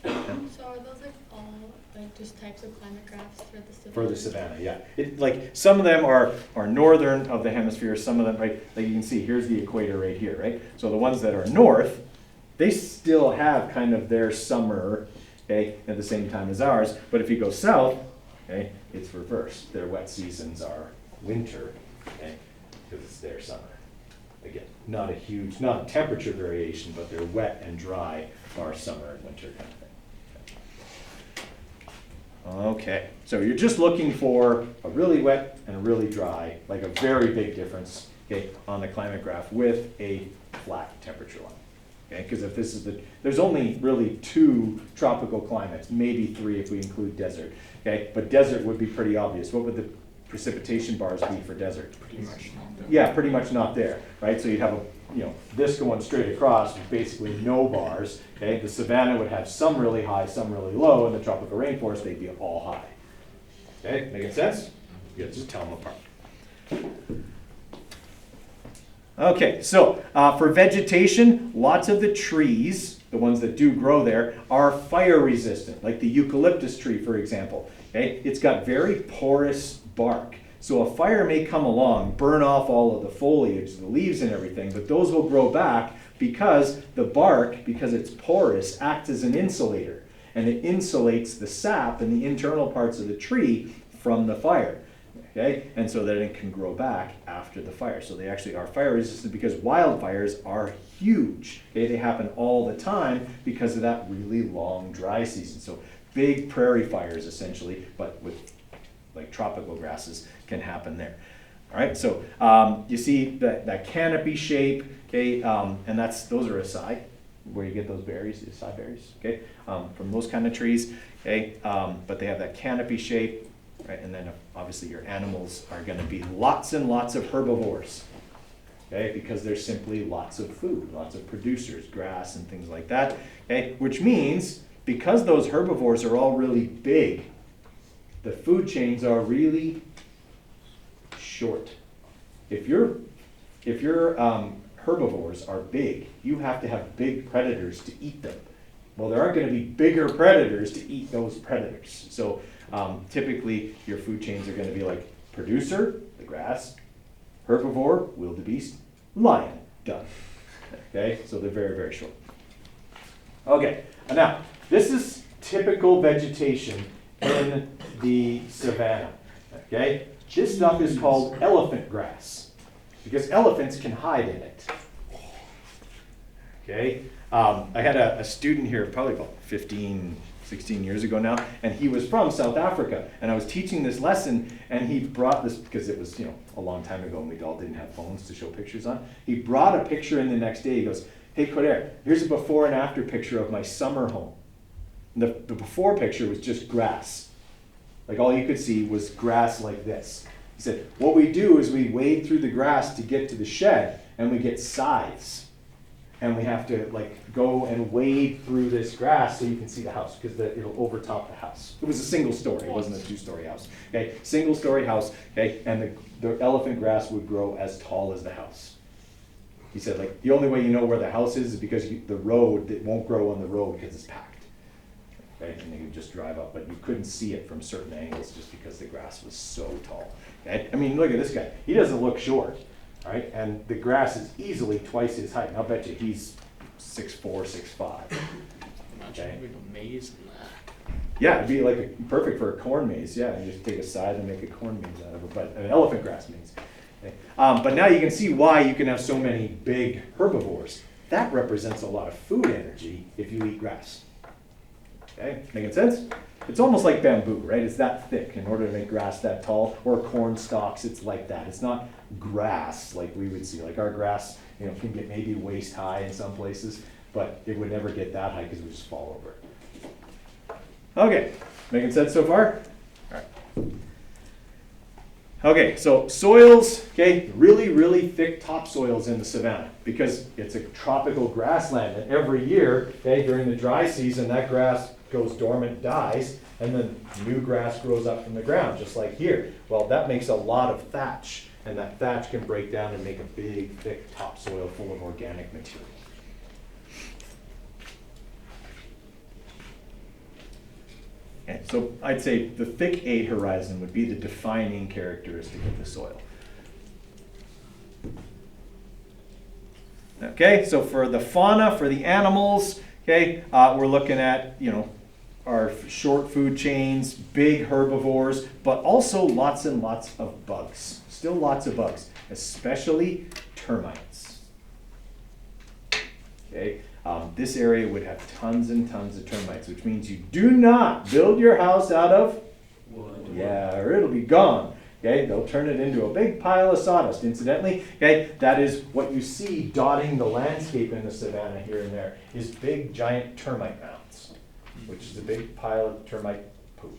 So are those like all like just types of climate graphs for the savanna? For the savanna, yeah. Like some of them are northern of the hemisphere, some of them, right, like you can see, here's the equator right here, right? So the ones that are north, they still have kind of their summer, okay, at the same time as ours. But if you go south, okay, it's reversed. Their wet seasons are winter, okay, because it's their summer. Again, not a temperature variation, but they're wet and dry are summer and winter kind of thing. Okay, so you're just looking for a really wet and really dry, like a very big difference, okay, on the climate graph with a flat temperature line. Okay, because if this is there's only really 2 tropical climates, maybe 3 if we include desert. Okay, but desert would be pretty obvious. What would the precipitation bars be for desert? Pretty much not there. Yeah, pretty much not there, right? So you'd have this going straight across with basically no bars. Okay, the savanna would have some really high, some really low, and the tropical rainforest, they'd be all high. Okay, making sense? Yeah, just tell them apart. Okay, so for vegetation, lots of the trees, the ones that do grow there, are fire resistant, like the eucalyptus tree, for example. Okay, it's got very porous bark. So a fire may come along, burn off all of the foliage, the leaves and everything, but those will grow back because the bark, because it's porous, acts as an insulator. And it insulates the sap in the internal parts of the tree from the fire. Okay, and so that it can grow back after the fire. So they actually are fire resistant because wildfires are huge. Okay, they happen all the time because of that really long dry season. So big prairie fires essentially, but with like tropical grasses can happen there. All right, so you see that canopy shape, okay, and those are acai, where you get those berries, the acai berries, okay, from those kind of trees, okay, but they have that canopy shape. Right, and then obviously your animals are going to be lots and lots of herbivores, okay, because there's simply lots of food, lots of producers, grass and things like that, okay, which means because those herbivores are all really big, the food chains are really short. If your herbivores are big, you have to have big predators to eat them. Well, there aren't going to be bigger predators to eat those predators. So typically, your food chains are going to be like producer, the grass, herbivore, wildebeest, lion, done. Okay, so they're very, very short. Okay, and now this is typical vegetation in the savanna. Okay, this stuff is called elephant grass because elephants can hide in it. Okay, I had a student here probably about 16 years ago now, and he was from South Africa, and I was teaching this lesson, and he brought this, because it was, a long time ago, and we all didn't have phones to show pictures on. He brought a picture in the next day. He goes, "Hey, Coder, here's a before and after picture of my summer home." And the before picture was just grass. Like, all you could see was grass like this. He said, "What we do is we wade through the grass to get to the shed, and we get scythes. And we have to go and wade through this grass so you can see the house because it'll overtop the house." It was a single story, it wasn't a 2-story house. Okay, single story house, okay, and the elephant grass would grow as tall as the house. He said, the only way you know where the house is because the road, it won't grow on the road because it's packed. Okay, and you could just drive up, but you couldn't see it from certain angles just because the grass was so tall. Okay, I mean, look at this guy. He doesn't look short. All right, and the grass is easily twice his height. And I'll bet you he's 6'4", 6'5". Imagine having a maze in that. Yeah, it'd be perfect for a corn maze. Yeah, you just take a side and make a corn maze out of it, but an elephant grass maze. Okay. But now you can see why you can have so many big herbivores. That represents a lot of food energy if you eat grass. Okay, making sense? It's almost like bamboo, right? It's that thick in order to make grass that tall, or corn stalks, it's like that. It's not grass like we would see. Like our grass, can get maybe waist high in some places, but it would never get that high because it would just fall over. Okay, making sense so far? All right. Okay, so soils, okay, really, really thick topsoils in the savanna because it's a tropical grassland, and every year, okay, during the dry season, that grass goes dormant, dies, and then new grass grows up from the ground, just like here. Well, that makes a lot of thatch, and that thatch can break down and make a big, thick topsoil full of organic material. Okay, so I'd say the thick A horizon would be the defining characteristic of the soil. Okay, so for the fauna, for the animals, okay, we're looking at, our short food chains, big herbivores, but also lots and lots of bugs. Still lots of bugs, especially termites. Okay, this area would have tons and tons of termites, which means you do not build your house out of wood. Yeah, or it'll be gone. Okay, they'll turn it into a big pile of sawdust. Incidentally, okay, that is what you see dotting the landscape in the savanna here and there, is big giant termite mounds, which is a big pile of termite poop.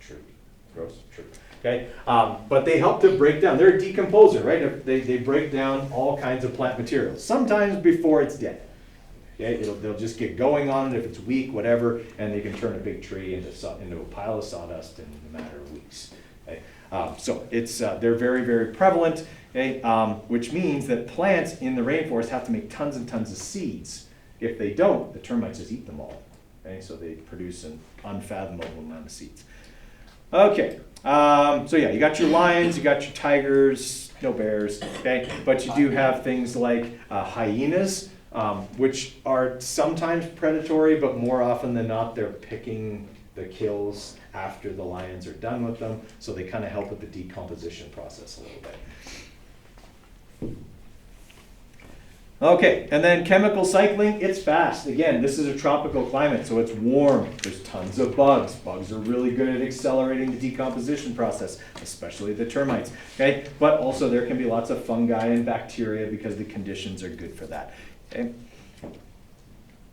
True. Gross. True. Okay, but they help to break down. They're a decomposer, right? They break down all kinds of plant materials, sometimes before it's dead. Okay, they'll just get going on it if it's weak, whatever, and they can turn a big tree into a pile of sawdust in a matter of weeks. Okay? So they're very, very prevalent, okay? Which means that plants in the rainforest have to make tons and tons of seeds. If they don't, the termites just eat them all. Okay? So they produce an unfathomable amount of seeds. Okay, so yeah, you got your lions, you got your tigers, no bears, okay? But you do have things like hyenas, which are sometimes predatory, but more often than not, they're picking the kills after the lions are done with them, so they kind of help with the decomposition process a little bit. Okay, and then chemical cycling, it's fast. Again, this is a tropical climate, so it's warm. There's tons of bugs. Bugs are really good at accelerating the decomposition process, especially the termites, okay? But also there can be lots of fungi and bacteria because the conditions are good for that, okay?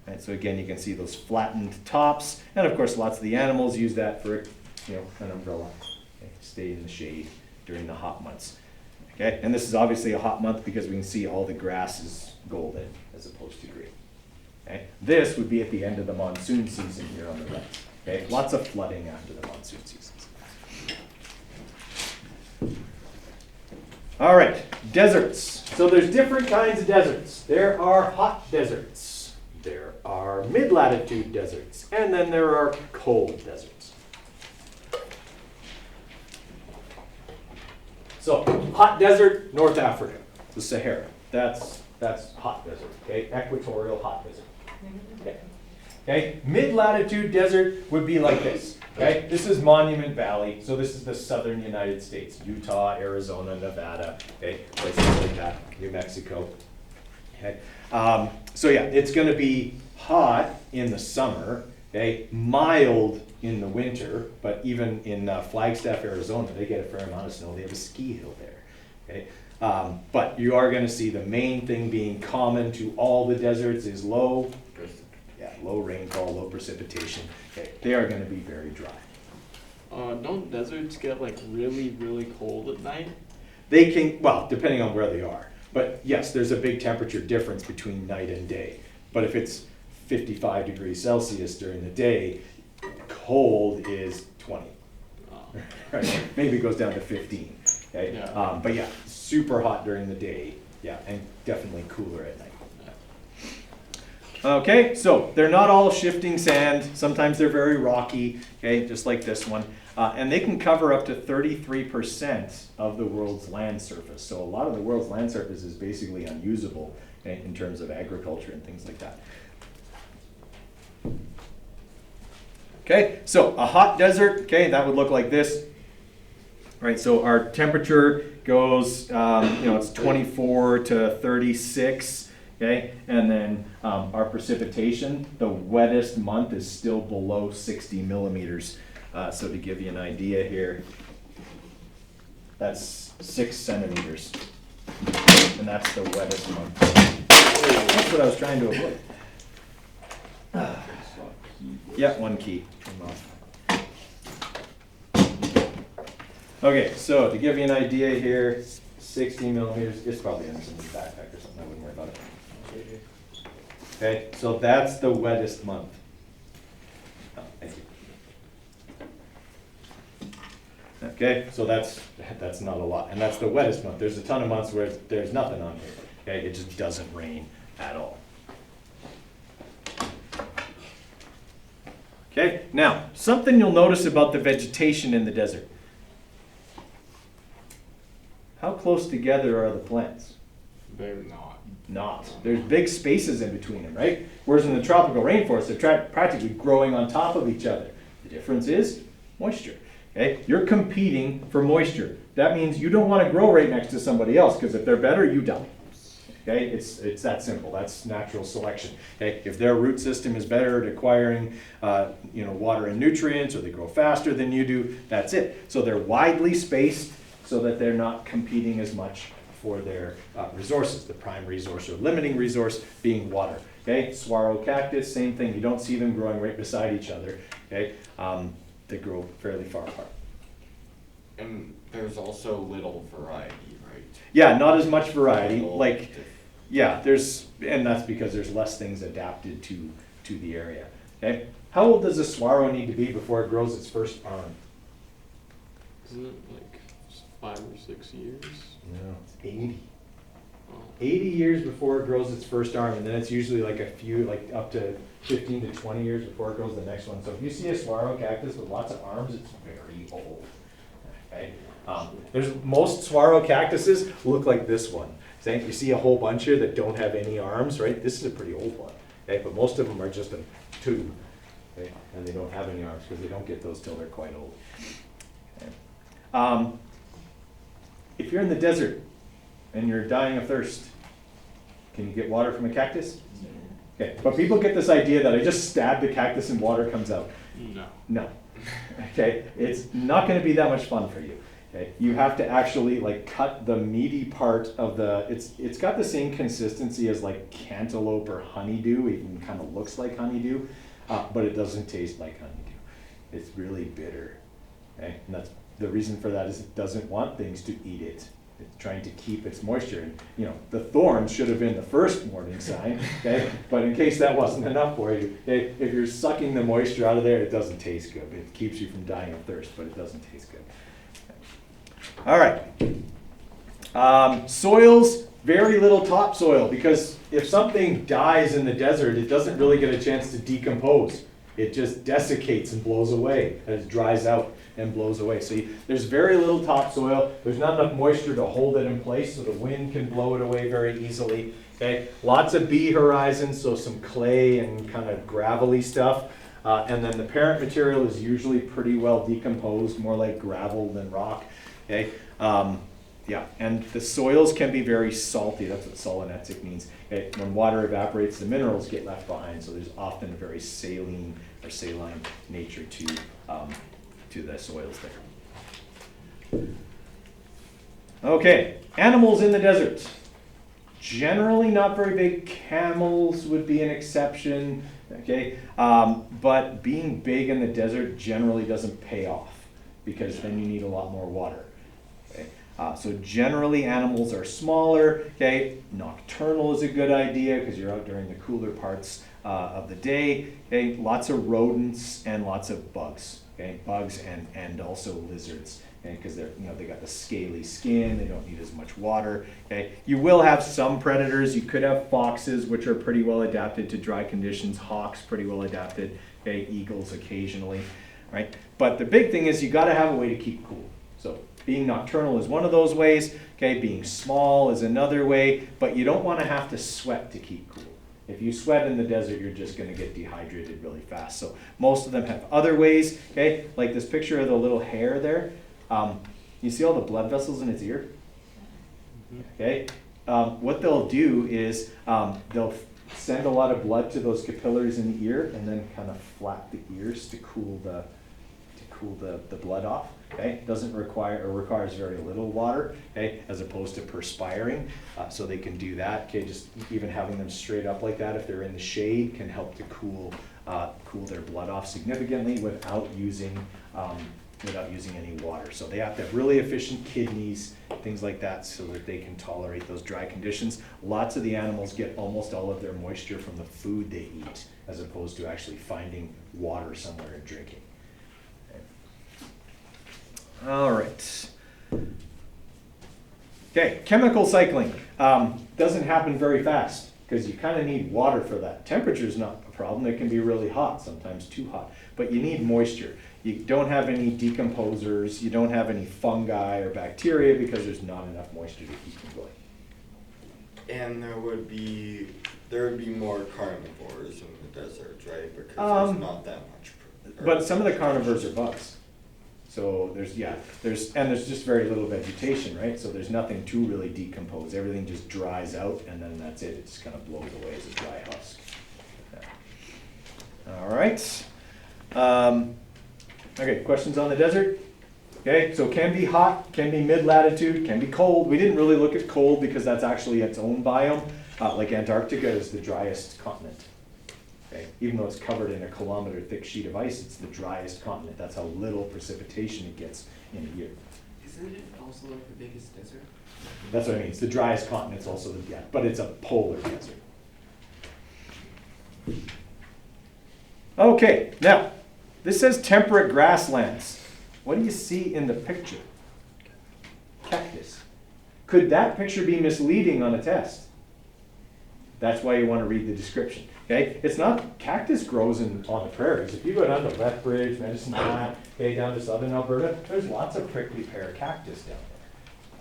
And so again, you can see those flattened tops, and of course lots of the animals use that for, an umbrella, okay? Stay in the shade during the hot months. Okay, and this is obviously a hot month because we can see all the grass is golden as opposed to green. Okay, this would be at the end of the monsoon season here on the right. Okay, lots of flooding after the monsoon seasons. All right, deserts. So there's different kinds of deserts. There are hot deserts. There are mid-latitude deserts. And then there are cold deserts. So, hot desert, North Africa, the Sahara. That's hot desert, okay? Equatorial hot desert. Okay? Mid-latitude desert would be like this, okay? This is Monument Valley, so this is the southern United States. Utah, Arizona, Nevada, okay? Places like that, New Mexico, okay? So yeah, it's gonna be hot in the summer, okay? Mild in the winter, but even in Flagstaff, Arizona, they get a fair amount of snow. They have a ski hill there, okay? But you are gonna see the main thing being common to all the deserts is low rainfall, low precipitation. Okay, they are gonna be very dry. Don't deserts get like really, really cold at night? They can, well, depending on where they are. But yes, there's a big temperature difference between night and day. But if it's 55 degrees Celsius during the day, cold is 20. Oh. Right? Maybe it goes down to 15. Okay? Yeah. But yeah, super hot during the day. Yeah, and definitely cooler at night. Okay, so they're not all shifting sand. Sometimes they're very rocky, okay, just like this one. And they can cover up to 33% of the world's land surface. So a lot of the world's land surface is basically unusable, okay, in terms of agriculture and things like that. Okay, so a hot desert, okay, that would look like this. Right, so our temperature goes, it's 24 to 36, okay? And then our precipitation, the wettest month is still below 60 millimeters. So to give you an idea here, that's 6 centimeters. And that's the wettest month. That's what I was trying to avoid. Yeah, one key. Okay, so to give you an idea here, 60 millimeters, it's probably under somebody's backpack or something, I wouldn't worry about it. Okay, so that's the wettest month. Oh, thank you. Okay, so that's not a lot, and that's the wettest month. There's a ton of months where there's nothing on here, okay? It just doesn't rain at all. Okay, now, something you'll notice about the vegetation in the desert. How close together are the plants? They're not. Not. There's big spaces in between them, right? Whereas in the tropical rainforest, they're practically growing on top of each other. The difference is moisture, okay? You're competing for moisture. That means you don't want to grow right next to somebody else, because if they're better, you die. Okay, it's that simple. That's natural selection. Okay, if their root system is better at acquiring, water and nutrients, or they grow faster than you do, that's it. So they're widely spaced so that they're not competing as much for their resources. The prime resource or limiting resource being water. Okay, saguaro cactus, same thing. You don't see them growing right beside each other. Okay, they grow fairly far apart. And there's also little variety, right? Yeah, not as much variety. Little Like, diff- yeah, and that's because there's less things adapted to the area. Okay, how old does a saguaro need to be before it grows its first arm? Isn't it like 5 or 6 years? No, it's 80. Oh. 80 years before it grows its first arm, and then it's usually like a few, like up to 15 to 20 years before it grows the next one. So if you see a saguaro cactus with lots of arms, it's very old. Okay? Most saguaro cactuses look like this one. So you see a whole bunch here that don't have any arms, right? This is a pretty old one. Okay? But most of them are just a tube. Okay? And they don't have any arms because they don't get those till they're quite old. Okay? If you're in the desert and you're dying of thirst, can you get water from a cactus? Okay, but people get this idea that I just stab the cactus and water comes out. No. No. Okay, it's not going to be that much fun for you. Okay, you have to actually like cut the meaty part of the. It's got the same consistency as like cantaloupe or honeydew. It even kind of looks like honeydew, but it doesn't taste like honeydew. It's really bitter. Okay, and that's the reason for that is it doesn't want things to eat it. It's trying to keep its moisture. And, the thorns should have been the first warning sign, okay? But in case that wasn't enough for you, okay, if you're sucking the moisture out of there, it doesn't taste good. It keeps you from dying of thirst, but it doesn't taste good. All right. Soils, very little topsoil, because if something dies in the desert, it doesn't really get a chance to decompose. It just desiccates and blows away, as it dries out and blows away. So there's very little topsoil. There's not enough moisture to hold it in place, so the wind can blow it away very easily. Okay, lots of B horizons, so some clay and kind of gravelly stuff. And then the parent material is usually pretty well decomposed, more like gravel than rock. Okay, yeah, and the soils can be very salty. That's what salinetic means. Okay? When water evaporates, the minerals get left behind, so there's often a very saline or saline nature to the soils there. Okay, animals in the desert. Generally not very big. Camels would be an exception. Okay, but being big in the desert generally doesn't pay off because then you need a lot more water. So generally animals are smaller. Okay, nocturnal is a good idea because you're out during the cooler parts of the day. Okay, lots of rodents and lots of bugs. Okay, bugs and also lizards. Okay, because they got the scaly skin. They don't need as much water. Okay, you will have some predators. You could have foxes, which are pretty well adapted to dry conditions. Hawks, pretty well adapted. Okay, eagles occasionally. Right, but the big thing is you got to have a way to keep cool. So being nocturnal is one of those ways, okay? Being small is another way, but you don't want to have to sweat to keep cool. If you sweat in the desert, you're just going to get dehydrated really fast. So most of them have other ways, okay? Like this picture of the little hair there. You see all the blood vessels in its ear? Okay? What they'll do is they'll send a lot of blood to those capillaries in the ear and then kind of flap the ears to cool the blood off. Okay, doesn't require or requires very little water. Okay, as opposed to perspiring, so they can do that. Okay, just even having them straight up like that, if they're in the shade, can help to cool their blood off significantly without using any water. So they have to have really efficient kidneys, things like that, so that they can tolerate those dry conditions. Lots of the animals get almost all of their moisture from the food they eat, as opposed to actually finding water somewhere and drinking. All right. Okay, chemical cycling doesn't happen very fast because you kind of need water for that. Temperature is not a problem. It can be really hot, sometimes too hot, but you need moisture. You don't have any decomposers. You don't have any fungi or bacteria because there's not enough moisture to keep them going. And there would be more carnivores in the desert, right? Because there's not that much. But some of the carnivores are bugs. So there's just very little vegetation, right? So there's nothing to really decompose. Everything just dries out and then that's it. It just kind of blows away as a dry husk. Yeah. All right. Okay, questions on the desert? Okay, so can be hot, can be mid-latitude, can be cold. We didn't really look at cold because that's actually its own biome. Like Antarctica is the driest continent. Okay, even though it's covered in a kilometer thick sheet of ice, it's the driest continent. That's how little precipitation it gets in a year. Isn't it also like the biggest desert? That's what I mean. It's the driest continent. It's also but it's a polar desert. Okay, now this says temperate grasslands. What do you see in the picture? Cactus. Could that picture be misleading on a test? That's why you want to read the description. Okay, it's not, cactus grows on the prairies. If you go down to Lethbridge, Medicine Hat, okay, down to southern Alberta, there's lots of prickly pear cactus down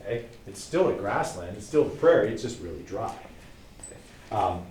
there. Okay, it's still a grassland, it's still the prairie, it's just really dry.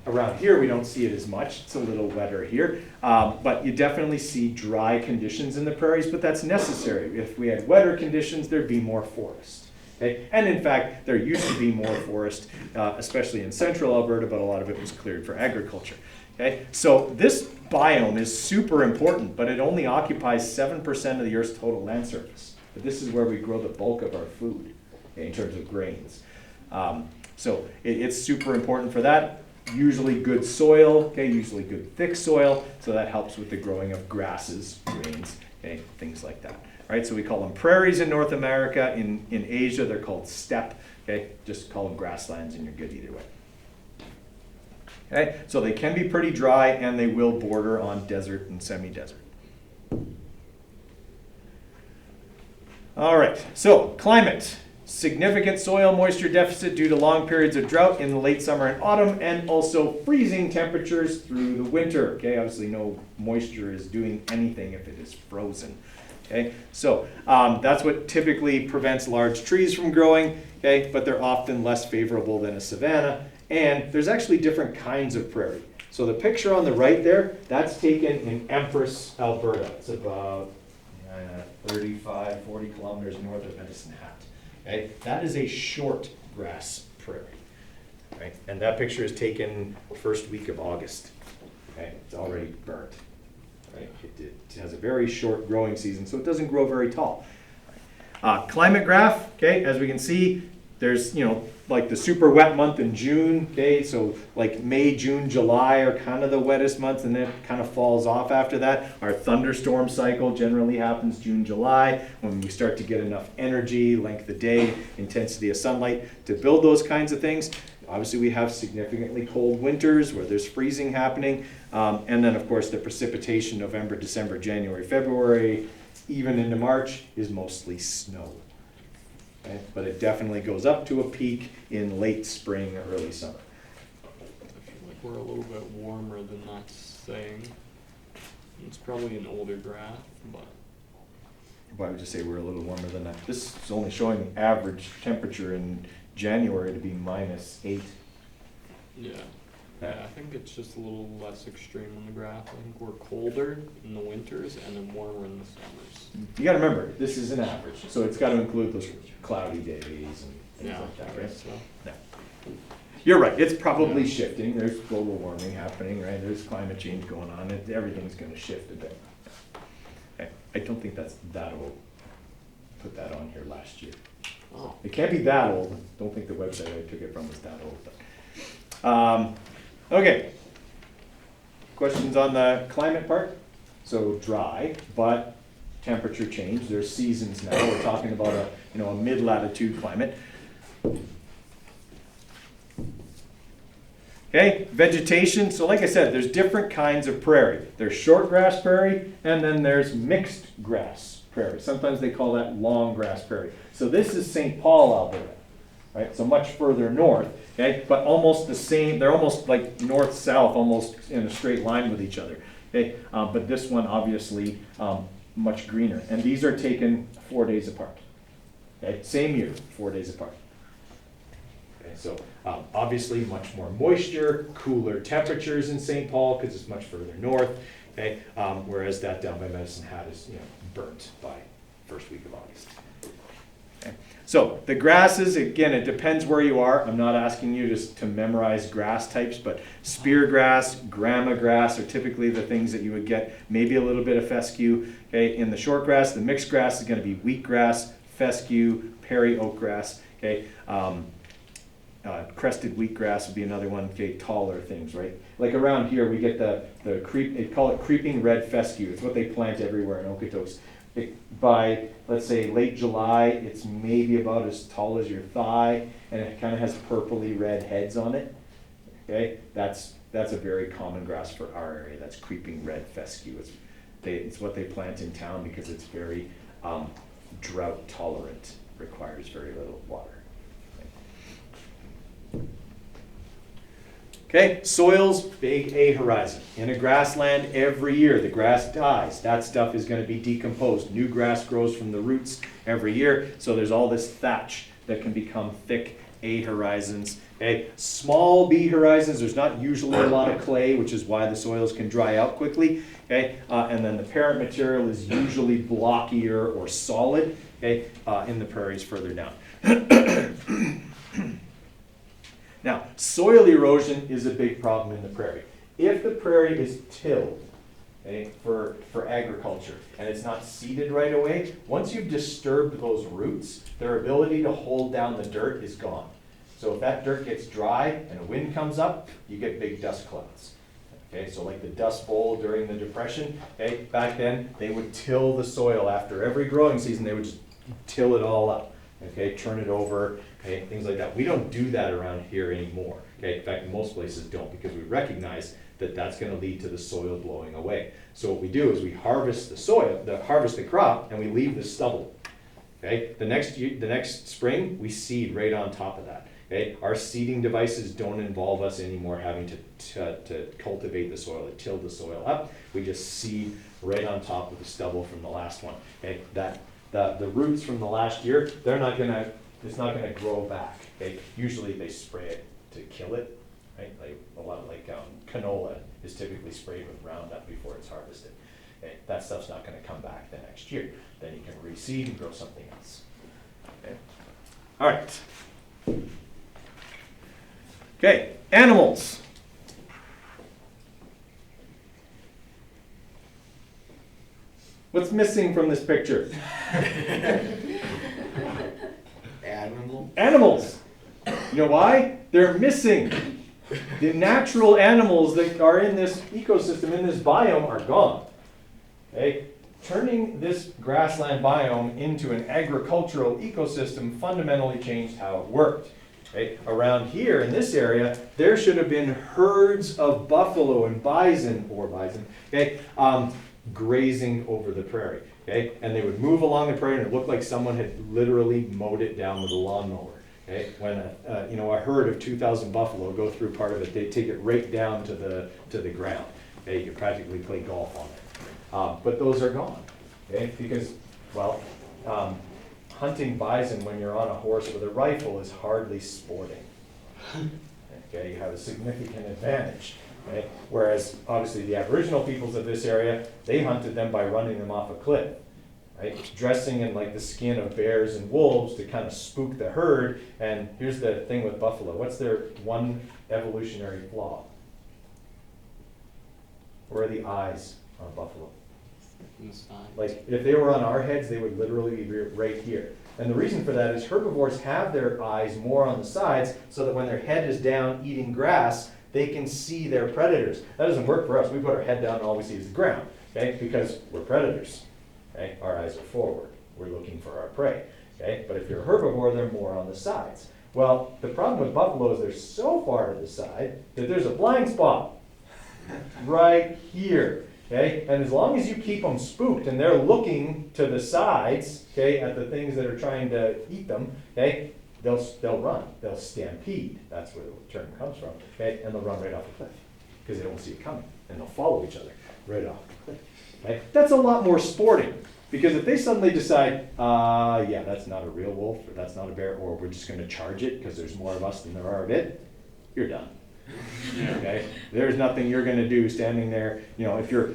Around here, we don't see it as much. It's a little wetter here, but you definitely see dry conditions in the prairies, but that's necessary. If we had wetter conditions, there'd be more forest. Okay? And in fact, there used to be more forest, especially in central Alberta, but a lot of it was cleared for agriculture. Okay? So this biome is super important, but it only occupies 7% of the Earth's total land surface. But this is where we grow the bulk of our food, okay, in terms of grains. So it's super important for that. Usually good soil, okay, usually good thick soil, so that helps with the growing of grasses, grains, okay, things like that. Right, so we call them prairies in North America. In Asia, they're called steppe. Okay, just call them grasslands and you're good either way. Okay, so they can be pretty dry and they will border on desert and semi-desert. All right, so climate. Significant soil moisture deficit due to long periods of drought in the late summer and autumn, and also freezing temperatures through the winter. Okay, obviously no moisture is doing anything if it is frozen. Okay, so that's what typically prevents large trees from growing, okay, but they're often less favorable than a savanna, and there's actually different kinds of prairie. So the picture on the right there, that's taken in Empress, Alberta. It's about 35, 40 kilometers north of Medicine Hat. Okay, that is a short grass prairie, right? And that picture is taken first week of August. Okay, it's already burnt. Right? It has a very short growing season, so it doesn't grow very tall. Climate graph, okay, as we can see, there's, like the super wet month in June, okay, so like May, June, July are kind of the wettest months, and then it kind of falls off after that. Our thunderstorm cycle generally happens June, July, when we start to get enough energy, length of day, intensity of sunlight to build those kinds of things. Obviously, we have significantly cold winters where there's freezing happening. And then, of course, the precipitation, November, December, January, February, even into March, is mostly snow. Okay? But it definitely goes up to a peak in late spring or early summer. I feel like we're a little bit warmer than that's saying. It's probably an older graph, but Why would you say we're a little warmer than that? This is only showing the average temperature in January to be -8. yeah. Yeah, I think it's just a little less extreme on the graph. I think we're colder in the winters and then warmer in the summers. You gotta remember, this is an average, so it's gotta include those cloudy days and things Yeah, like that, I right? guess so. Yeah. You're right, it's probably shifting. There's global warming happening, right? There's climate change going on. Everything's gonna shift a bit. Okay. I don't think that's that old. Put that on here last year. Oh. It can't be that old. Don't think the website I took it from was that old. But, okay. Questions on the climate part? So dry, but temperature change. There's seasons now. We're talking about a mid-latitude climate. Okay, vegetation. So like I said, there's different kinds of prairie. There's short grass prairie, and then there's mixed grass prairie. Sometimes they call that long grass prairie. So this is St. Paul, Alberta, right? So much further north, okay? But almost the same, they're almost like north-south, almost in a straight line with each other, okay? But this one, obviously, much greener. And these are taken 4 days apart, okay? Same year, 4 days apart. Okay, so obviously much more moisture, cooler temperatures in St. Paul because it's much further north, okay? Whereas that down by Medicine Hat is, burnt by first week of August. Okay. So the grasses, again, it depends where you are. I'm not asking you to memorize grass types, but spear grass, grama grass are typically the things that you would get, maybe a little bit of fescue. Okay. In the short grass, the mixed grass is going to be wheatgrass, fescue, Perry oakgrass. Okay. Crested wheatgrass would be another one. Okay, taller things, right? Like around here, we get the they call it creeping red fescue. It's what they plant everywhere in Okotoks. By, let's say, late July, it's maybe about as tall as your thigh, and it kind of has purpley red heads on it. Okay, that's a very common grass for our area. That's creeping red fescue. It's what they plant in town because it's very drought tolerant, requires very little water. Okay, soils, big A horizon. In a grassland, every year the grass dies. That stuff is going to be decomposed. New grass grows from the roots every year, so there's all this thatch that can become thick A horizons. Okay, small B horizons, there's not usually a lot of clay, which is why the soils can dry out quickly. Okay, and then the parent material is usually blockier or solid. Okay, in the prairies further down. Now, soil erosion is a big problem in the prairie. If the prairie is tilled, okay, for agriculture, and it's not seeded right away, once you've disturbed those roots, their ability to hold down the dirt is gone. So if that dirt gets dry and a wind comes up, you get big dust clouds. Okay, so like the Dust Bowl during the Depression, okay, back then they would till the soil after every growing season. They would just till it all up, okay, turn it over, okay, things like that. We don't do that around here anymore. Okay, in fact, most places don't, because we recognize that that's going to lead to the soil blowing away. So what we do is we harvest the soil, harvest the crop, and we leave the stubble. Okay, the next spring we seed right on top of that. Okay, our seeding devices don't involve us anymore having to cultivate the soil, to till the soil up. We just seed right on top of the stubble from the last one. Okay, the roots from the last year, it's not gonna grow back. Okay, usually they spray it to kill it. Right, like a lot of canola is typically sprayed with Roundup before it's harvested. Okay, that stuff's not gonna come back the next year. Then you can reseed and grow something else. Okay, all right. Okay, animals. What's missing from this picture? Animals. You know why? They're missing. The natural animals that are in this ecosystem, in this biome, are gone. Okay? Turning this grassland biome into an agricultural ecosystem fundamentally changed how it worked. Okay? Around here in this area, there should have been herds of buffalo and bison, okay, grazing over the prairie. Okay? And they would move along the prairie, and it looked like someone had literally mowed it down with a lawnmower. Okay? When a herd of 2,000 buffalo go through part of it, they take it right down to the ground. Okay? You can practically play golf on it. But those are gone. Okay? Because, well, hunting bison when you're on a horse with a rifle is hardly sporting. Okay, you have a significant advantage. Okay? Whereas obviously the Aboriginal peoples of this area, they hunted them by running them off a cliff. Right? Dressing in like the skin of bears and wolves to kind of spook the herd. And here's the thing with buffalo. What's their one evolutionary flaw? Where are the eyes on buffalo? Like if they were on our heads, they would literally be right here. And the reason for that is herbivores have their eyes more on the sides so that when their head is down eating grass, they can see their predators. That doesn't work for us. We put our head down and all we see is the ground, okay? Because we're predators, okay? Our eyes are forward. We're looking for our prey, okay? But if you're a herbivore, they're more on the sides. Well, the problem with buffalo is they're so far to the side that there's a blind spot right here. Okay, and as long as you keep them spooked and they're looking to the sides, okay, at the things that are trying to eat them, okay, they'll run, they'll stampede. That's where the term comes from. Okay, and they'll run right off the cliff because they don't see it coming, and they'll follow each other right off the cliff. Okay, that's a lot more sporting because if they suddenly decide, yeah, that's not a real wolf, or that's not a bear, or we're just going to charge it because there's more of us than there are of it, you're done. Okay, there's nothing you're going to do standing there. You know, if you're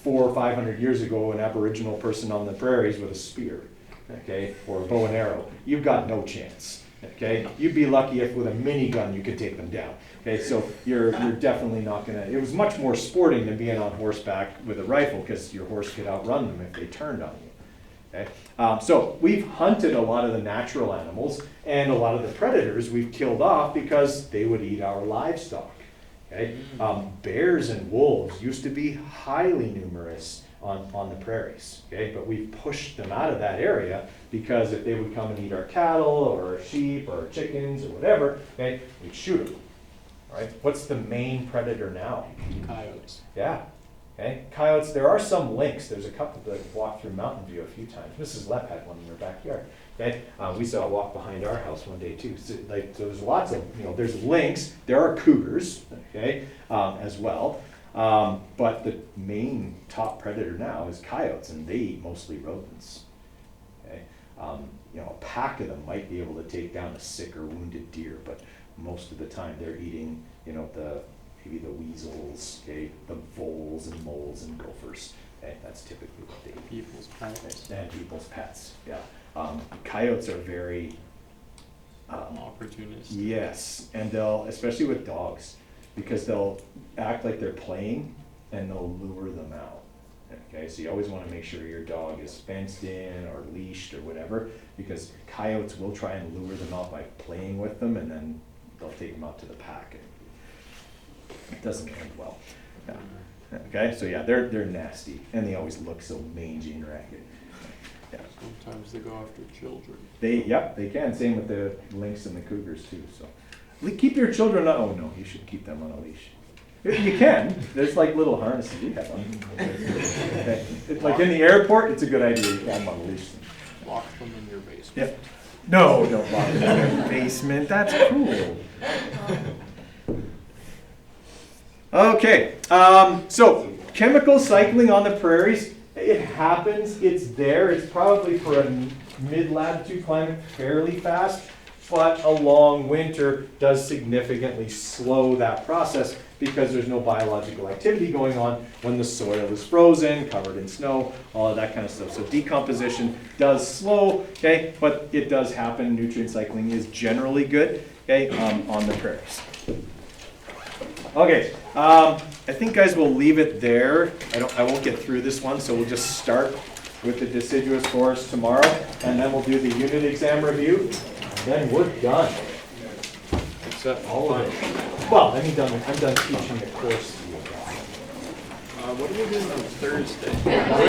400 or 500 years ago, an Aboriginal person on the prairies with a spear, okay, or a bow and arrow, you've got no chance. Okay, you'd be lucky if with a minigun you could take them down. Okay, so you're definitely not gonna. It was much more sporting than being on horseback with a rifle because your horse could outrun them if they turned on you. Okay, so we've hunted a lot of the natural animals, and a lot of the predators we've killed off because they would eat our livestock. Okay, bears and wolves used to be highly numerous on the prairies, okay? But we've pushed them out of that area because if they would come and eat our cattle or our sheep or our chickens or whatever, okay, we'd shoot them, right? What's the main predator now? Coyotes. Yeah, okay, coyotes, there are some lynx. There's a couple that I've walked through Mountain View a few times. Mrs. Lepp had one in her backyard, okay? We saw a walk behind our house one day too. So, like, so there's lots of, there's lynx, there are cougars, okay, as well. But the main top predator now is coyotes, and they eat mostly rodents. Okay, a pack of them might be able to take down a sick or wounded deer, but most of the time they're eating, maybe the weasels, okay, the voles and moles and gophers. Okay, that's typically what they eat. People's pets. And people's pets. Yeah, coyotes are very Opportunistic. yes, and they'll, especially with dogs, because they'll act like they're playing and they'll lure them out. Okay, so you always want to make sure your dog is fenced in or leashed or whatever, because coyotes will try and lure them out by playing with them, and then they'll take them out to the pack. It doesn't end well. Yeah. Okay, so yeah, they're nasty, and they always look so mangy and ragged. Yeah. Sometimes they go after children. They can. Same with the lynx and the cougars too. So keep your children on. Oh no, you should keep them on a leash. You can. There's like little harnesses. We have them. Okay. Like in the airport, it's a good idea. You have them on a leash. Lock them in your basement. Yep. No, don't lock them in your basement. That's cruel. Okay. So chemical cycling on the prairies. It happens, it's there, it's probably for a mid-latitude climate fairly fast, but a long winter does significantly slow that process because there's no biological activity going on when the soil is frozen, covered in snow, all of that kind of stuff. So decomposition does slow, okay, but it does happen. Nutrient cycling is generally good, okay, on the prairies. Okay, I think guys we'll leave it there. I won't get through this one, so we'll just start with the deciduous forest tomorrow, and then we'll do the unit exam review. Then we're done. Except All of it. Well, I'm done teaching the course. what are we doing on Thursday?